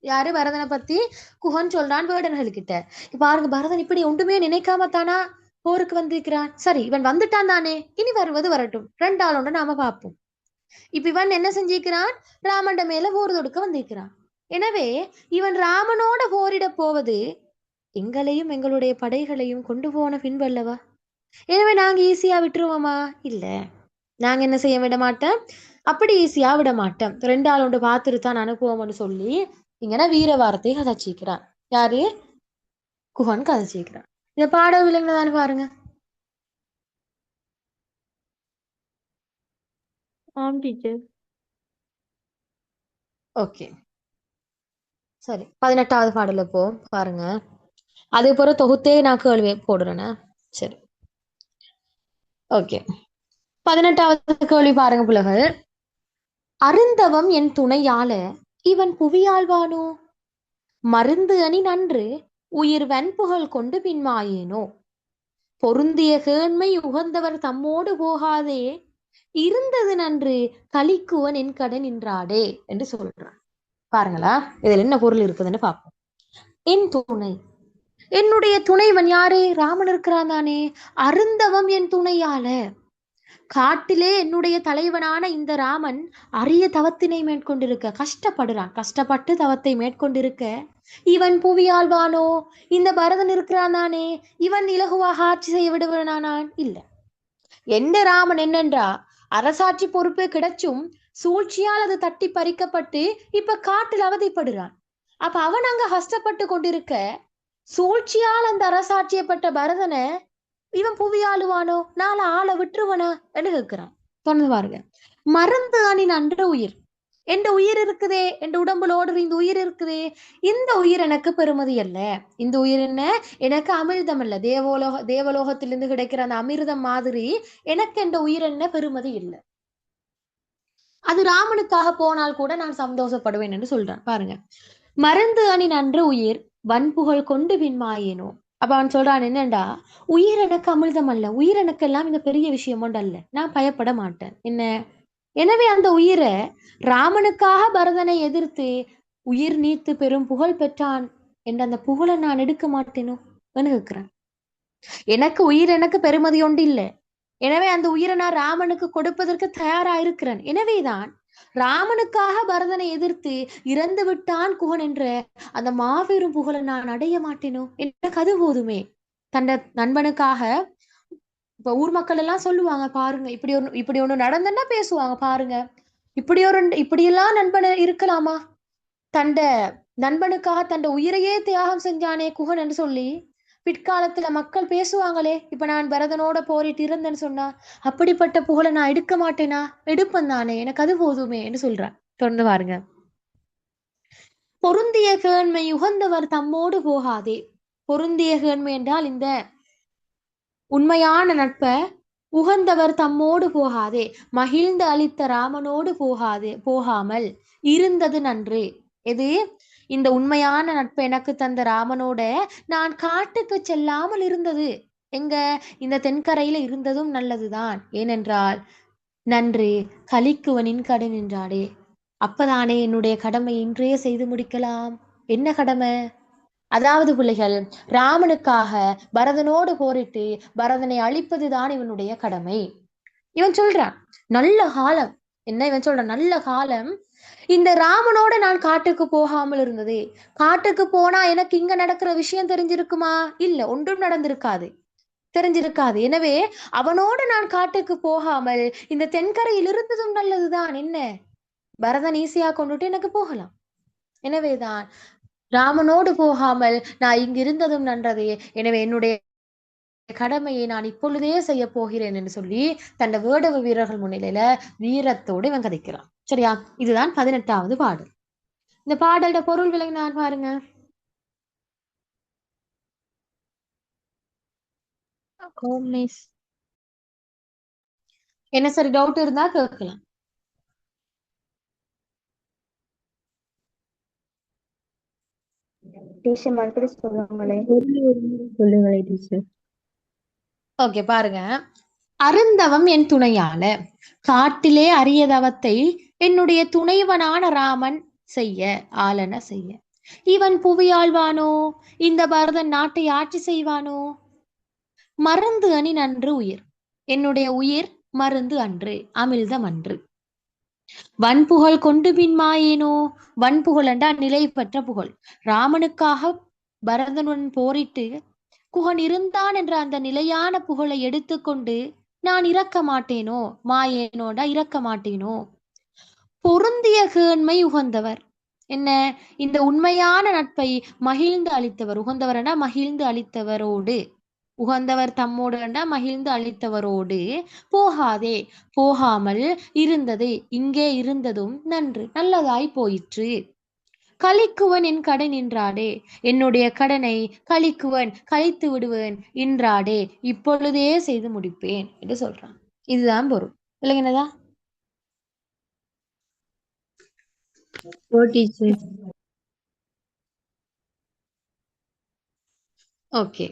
Speaker 1: யாரு? பரதனை பத்தி குகன் சொல்றான் வேடன்கள்கிட்ட. பாருங்க, பரதன் இப்படி ஒன்றுமே நினைக்காம தானா போருக்கு வந்திருக்கிறான். சரி, இவன் வந்துட்டான் தானே, இனி வருவது வரட்டும், ரெண்டு ஆள் ஒன்று நாம பார்ப்போம். இப்ப இவன் என்ன செஞ்சிருக்கிறான்? ராமண்ட மேல போர் தொடுக்க வந்திருக்கிறான். எனவே இவன் ராமனோட போரிட போவது எங்களையும் எங்களுடைய படைகளையும் கொண்டு போன பின்பல்லவா. எனவே நாங்க ஈஸியா விட்டுருவோமா? இல்ல, நாங்க என்ன செய்ய விட மாட்டோம், அப்படி ஈஸியா விட மாட்டோம். ரெண்டு ஆள் ஒன்று பார்த்துட்டு தான் அனுப்புவோம்னு சொல்லி இங்கன்னா வீர வார்த்தை கதைச்சிக்கிறான். யாரு? குகன் கதைச்சிக்கிறான். இதை பாட விலங்குதானு பாருங்க.
Speaker 2: ஆம் டீச்சர்.
Speaker 1: ஓகே, சரி, 18வது பாடல போ பாருங்க. அதே போல தொகுத்தே நான் கேள்வி போடுறேன்னா. சரி, ஓகே. 18வது கேள்வி பாருங்க பிள்ளைகள். அருந்தவம் என் துணையால இவன் புவியாழ்வானோ, மருந்து அணி நன்று உயிர் வெண்புகழ் கொண்டு பின்மாயேனோ, பொருந்திய கேண்மை உகந்தவர் தம்மோடு போகாதே, இருந்தது நன்று கலிக்குவன் என் கடன் நின்றாடே என்று சொல்றான். பாருங்களா, இதுல என்ன பொருள் இருக்குதுன்னு பார்ப்போம். என் துணை, என்னுடைய துணைவன் யாரு? ராமன் இருக்கிறான் தானே. அருந்தவம் என் துணையால, காட்டிலே என்னுடைய தலைவனான இந்த ராமன் அரிய தவத்தினை மேற்கொண்டிருக்க கஷ்டப்படுறான். கஷ்டப்பட்டு தவத்தை மேற்கொண்டிருக்க இவன் புவியாழ்வானோ, இந்த பரதன் இருக்கிறான் தானே, இவன் இலகுவாக ஆட்சி செய்ய விடுவனானான்? இல்ல. எந்த ராமன் என்னன்றா அரசாட்சி பொறுப்பு கிடைச்சும் சூழ்ச்சியால் அது தட்டி பறிக்கப்பட்டு இப்ப காட்டில் அவதிப்படுறான். அப்ப அவன் அங்க கஷ்டப்பட்டு கொண்டிருக்க சூழ்ச்சியால் அந்த அரசாட்சியப்பட்ட பரதனை இவன் புவியாளுவானோ, நாளை ஆளை விட்டுருவனா என்று கேட்கிறான். தொடர்ந்து பாருங்க. மருந்து அணின் அன்ற உயிர், என்ற உயிர் இருக்குதே, என்ற உடம்புலோடு இந்த உயிர் இருக்குதே, இந்த உயிர் எனக்கு பெருமதி அல்ல. இந்த உயிர் என்ன? எனக்கு அமிர்தம் அல்ல. தேவலோகத்திலிருந்து கிடைக்கிற அந்த அமிர்தம் மாதிரி எனக்கு என்ற உயிர் என்ன பெருமதி இல்லை. அது ராமனுக்காக போனால் கூட நான் சந்தோஷப்படுவேன் என்று சொல்றான். பாருங்க, மருந்து அணின் அன்ற உயிர் வன்புகழ் கொண்டு பின்மாயேனோ. அப்ப அவன் சொல்றான் என்னண்டா, உயிர் எனக்கு அமிர்தம் அல்ல, உயிர் எனக்கெல்லாம் இந்த பெரிய விஷயம் ஒன்று அல்ல, நான் பயப்பட மாட்டேன். என்ன? எனவே அந்த உயிரை ராமனுக்காக பரதனை எதிர்த்து உயிர் நீத்து பெரும் புகழ் பெற்றான் என்ற அந்த புகழை நான் எடுக்க மாட்டேனோ என்று கேட்கிறேன். எனக்கு உயிர் எனக்கு பெருமதி ஒன்று இல்லை, எனவே அந்த உயிரை நான் ராமனுக்கு கொடுப்பதற்கு தயாரா இருக்கிறேன். எனவேதான் ராமனுக்காக பரதனை எதிர்த்து இறந்து விட்டான் குகன் என்ற அந்த மாபெரும் புகழை நான் அடைய மாட்டேனோ? எனக்கு அது போதுமே. தன் நண்பனுக்காக இப்ப ஊர் மக்கள் எல்லாம் சொல்லுவாங்க, பாருங்க இப்படி ஒண்ணு நடந்தன்னா பேசுவாங்க, பாருங்க இப்படியெல்லாம் நண்பன் இருக்கலாமா? தண்ட நண்பனுக்காக தண்ட உயிரையே தியாகம் செஞ்சானே குகன் என்று சொல்லி பிற்காலத்துல மக்கள் பேசுவாங்களே. இப்ப நான் பரதனோட போரிட்டு இருந்தேன்னு சொன்னா, அப்படிப்பட்ட புகழை நான் எடுக்க மாட்டேனா? எடுப்பேன் தானே, எனக்கு அது போதுமே என்று சொல்றேன். தொடர்ந்து பாருங்க. பொருந்திய கேண்மை உகந்தவர் தம்மோடு போகாதே. பொருந்திய கேண்மை என்றால் இந்த உண்மையான நட்ப உகந்தவர் தம்மோடு போகாதே, மகிழ்ந்து அளித்த ராமனோடு போகாமல் இருந்தது நன்று. எது? இந்த உண்மையான நட்பு எனக்கு தந்த ராமனோட நான் காட்டுக்கு செல்லாமல் இருந்தது, எங்க இந்த தென்கரையில இருந்ததும் நல்லதுதான். ஏனென்றால் நன்று கலிக்குவனின் கடை நின்றாடே. அப்பதானே என்னுடைய கடமை இன்றே செய்து முடிக்கலாம். என்ன கடமை? அதாவது பிள்ளைகள், ராமனுக்காக பரதனோடு போரிட்டு பரதனை அழிப்பதுதான் இவனுடைய கடமை. இவன் சொல்றான் நல்ல காலம். என்ன இவன் சொல்றான்? நல்ல காலம் இந்த ராமனோட நான் காட்டுக்கு போகாமல் இருந்தது. காட்டுக்கு போனா எனக்கு இங்க நடக்கிற விஷயம் தெரிஞ்சிருக்குமா? இல்ல, ஒன்றும் நடந்திருக்காது, தெரிஞ்சிருக்காது. எனவே அவனோடு நான் காட்டுக்கு போகாமல் இந்த தென்கரையில் இருந்ததும் நல்லதுதான். என்ன, பரதன் ஈஸியா கொண்டுட்டு எனக்கு போகலாம். எனவேதான் ராமனோடு போகாமல் நான் இங்கு இருந்ததும் நன்றதே. எனவே என்னுடைய கடமையை நான் இப்பொழுதே செய்ய போகிறேன் என்று சொல்லி தன்னை வேடவ வீரர்கள் முன்னிலையில வீரத்தோடு இவன் கதைக்கிறான். சரியா? இதுதான் 18வது பாடல். இந்த பாடலோட பொருள் விளங்கினார் பாருங்க.
Speaker 2: மிஸ்.
Speaker 1: என்ன சரி டவுட் இருந்தா கேட்கலாம்.
Speaker 3: டீச்சர் மறுபடியும் சொல்லுங்களே.
Speaker 2: சொல்லுங்களே டீச்சர்.
Speaker 1: ஓகே, பாருங்க. அருந்தவம் என் துணையான காட்டிலே அரியதவத்தை என்னுடைய துணைவனான ராமன் செய்ய ஆளன செய்ய. இவன் புவியாழ்வானோ? இந்த பரதன் நாட்டை ஆட்சி செய்வானோ? மருந்து அணி நன்று உயிர். என்னுடைய உயிர் மருந்து அன்று, அமிழ்தம் அன்று. வன்புகழ் கொண்டு பின்மாயேனோ? வன்புகழ் என்றா நிலை பெற்ற புகழ். ராமனுக்காக பரதனுடன் போரிட்டு குகன் இருந்தான் என்ற அந்த நிலையான புகழை எடுத்துக்கொண்டு நான் இறக்க மாட்டேனோ? மாயேனோடா இறக்க மாட்டேனோ? பொருந்திய கேண்மை உகந்தவர். என்ன? இந்த உண்மையான நட்பை மகிழ்ந்து அளித்தவர். உகந்தவர்னா மகிழ்ந்து அளித்தவரோடு, உகந்தவர் தம்மோடு என்றா மகிழ்ந்து அளித்தவரோடு போகாதே, போகாமல் இருந்தது, இங்கே இருந்ததும் நன்று, நல்லதாய் போயிற்று. கலிக்குவன் என் கடை நின்றாடே. என்னுடைய கடனை கலிக்குவன் கழித்து விடுவேன் இன்றாடே, இப்பொழுதே செய்து முடிப்பேன் என்று சொல்றான். இதுதான் பொருள். இல்லைங்கன்னதா? ஓகே.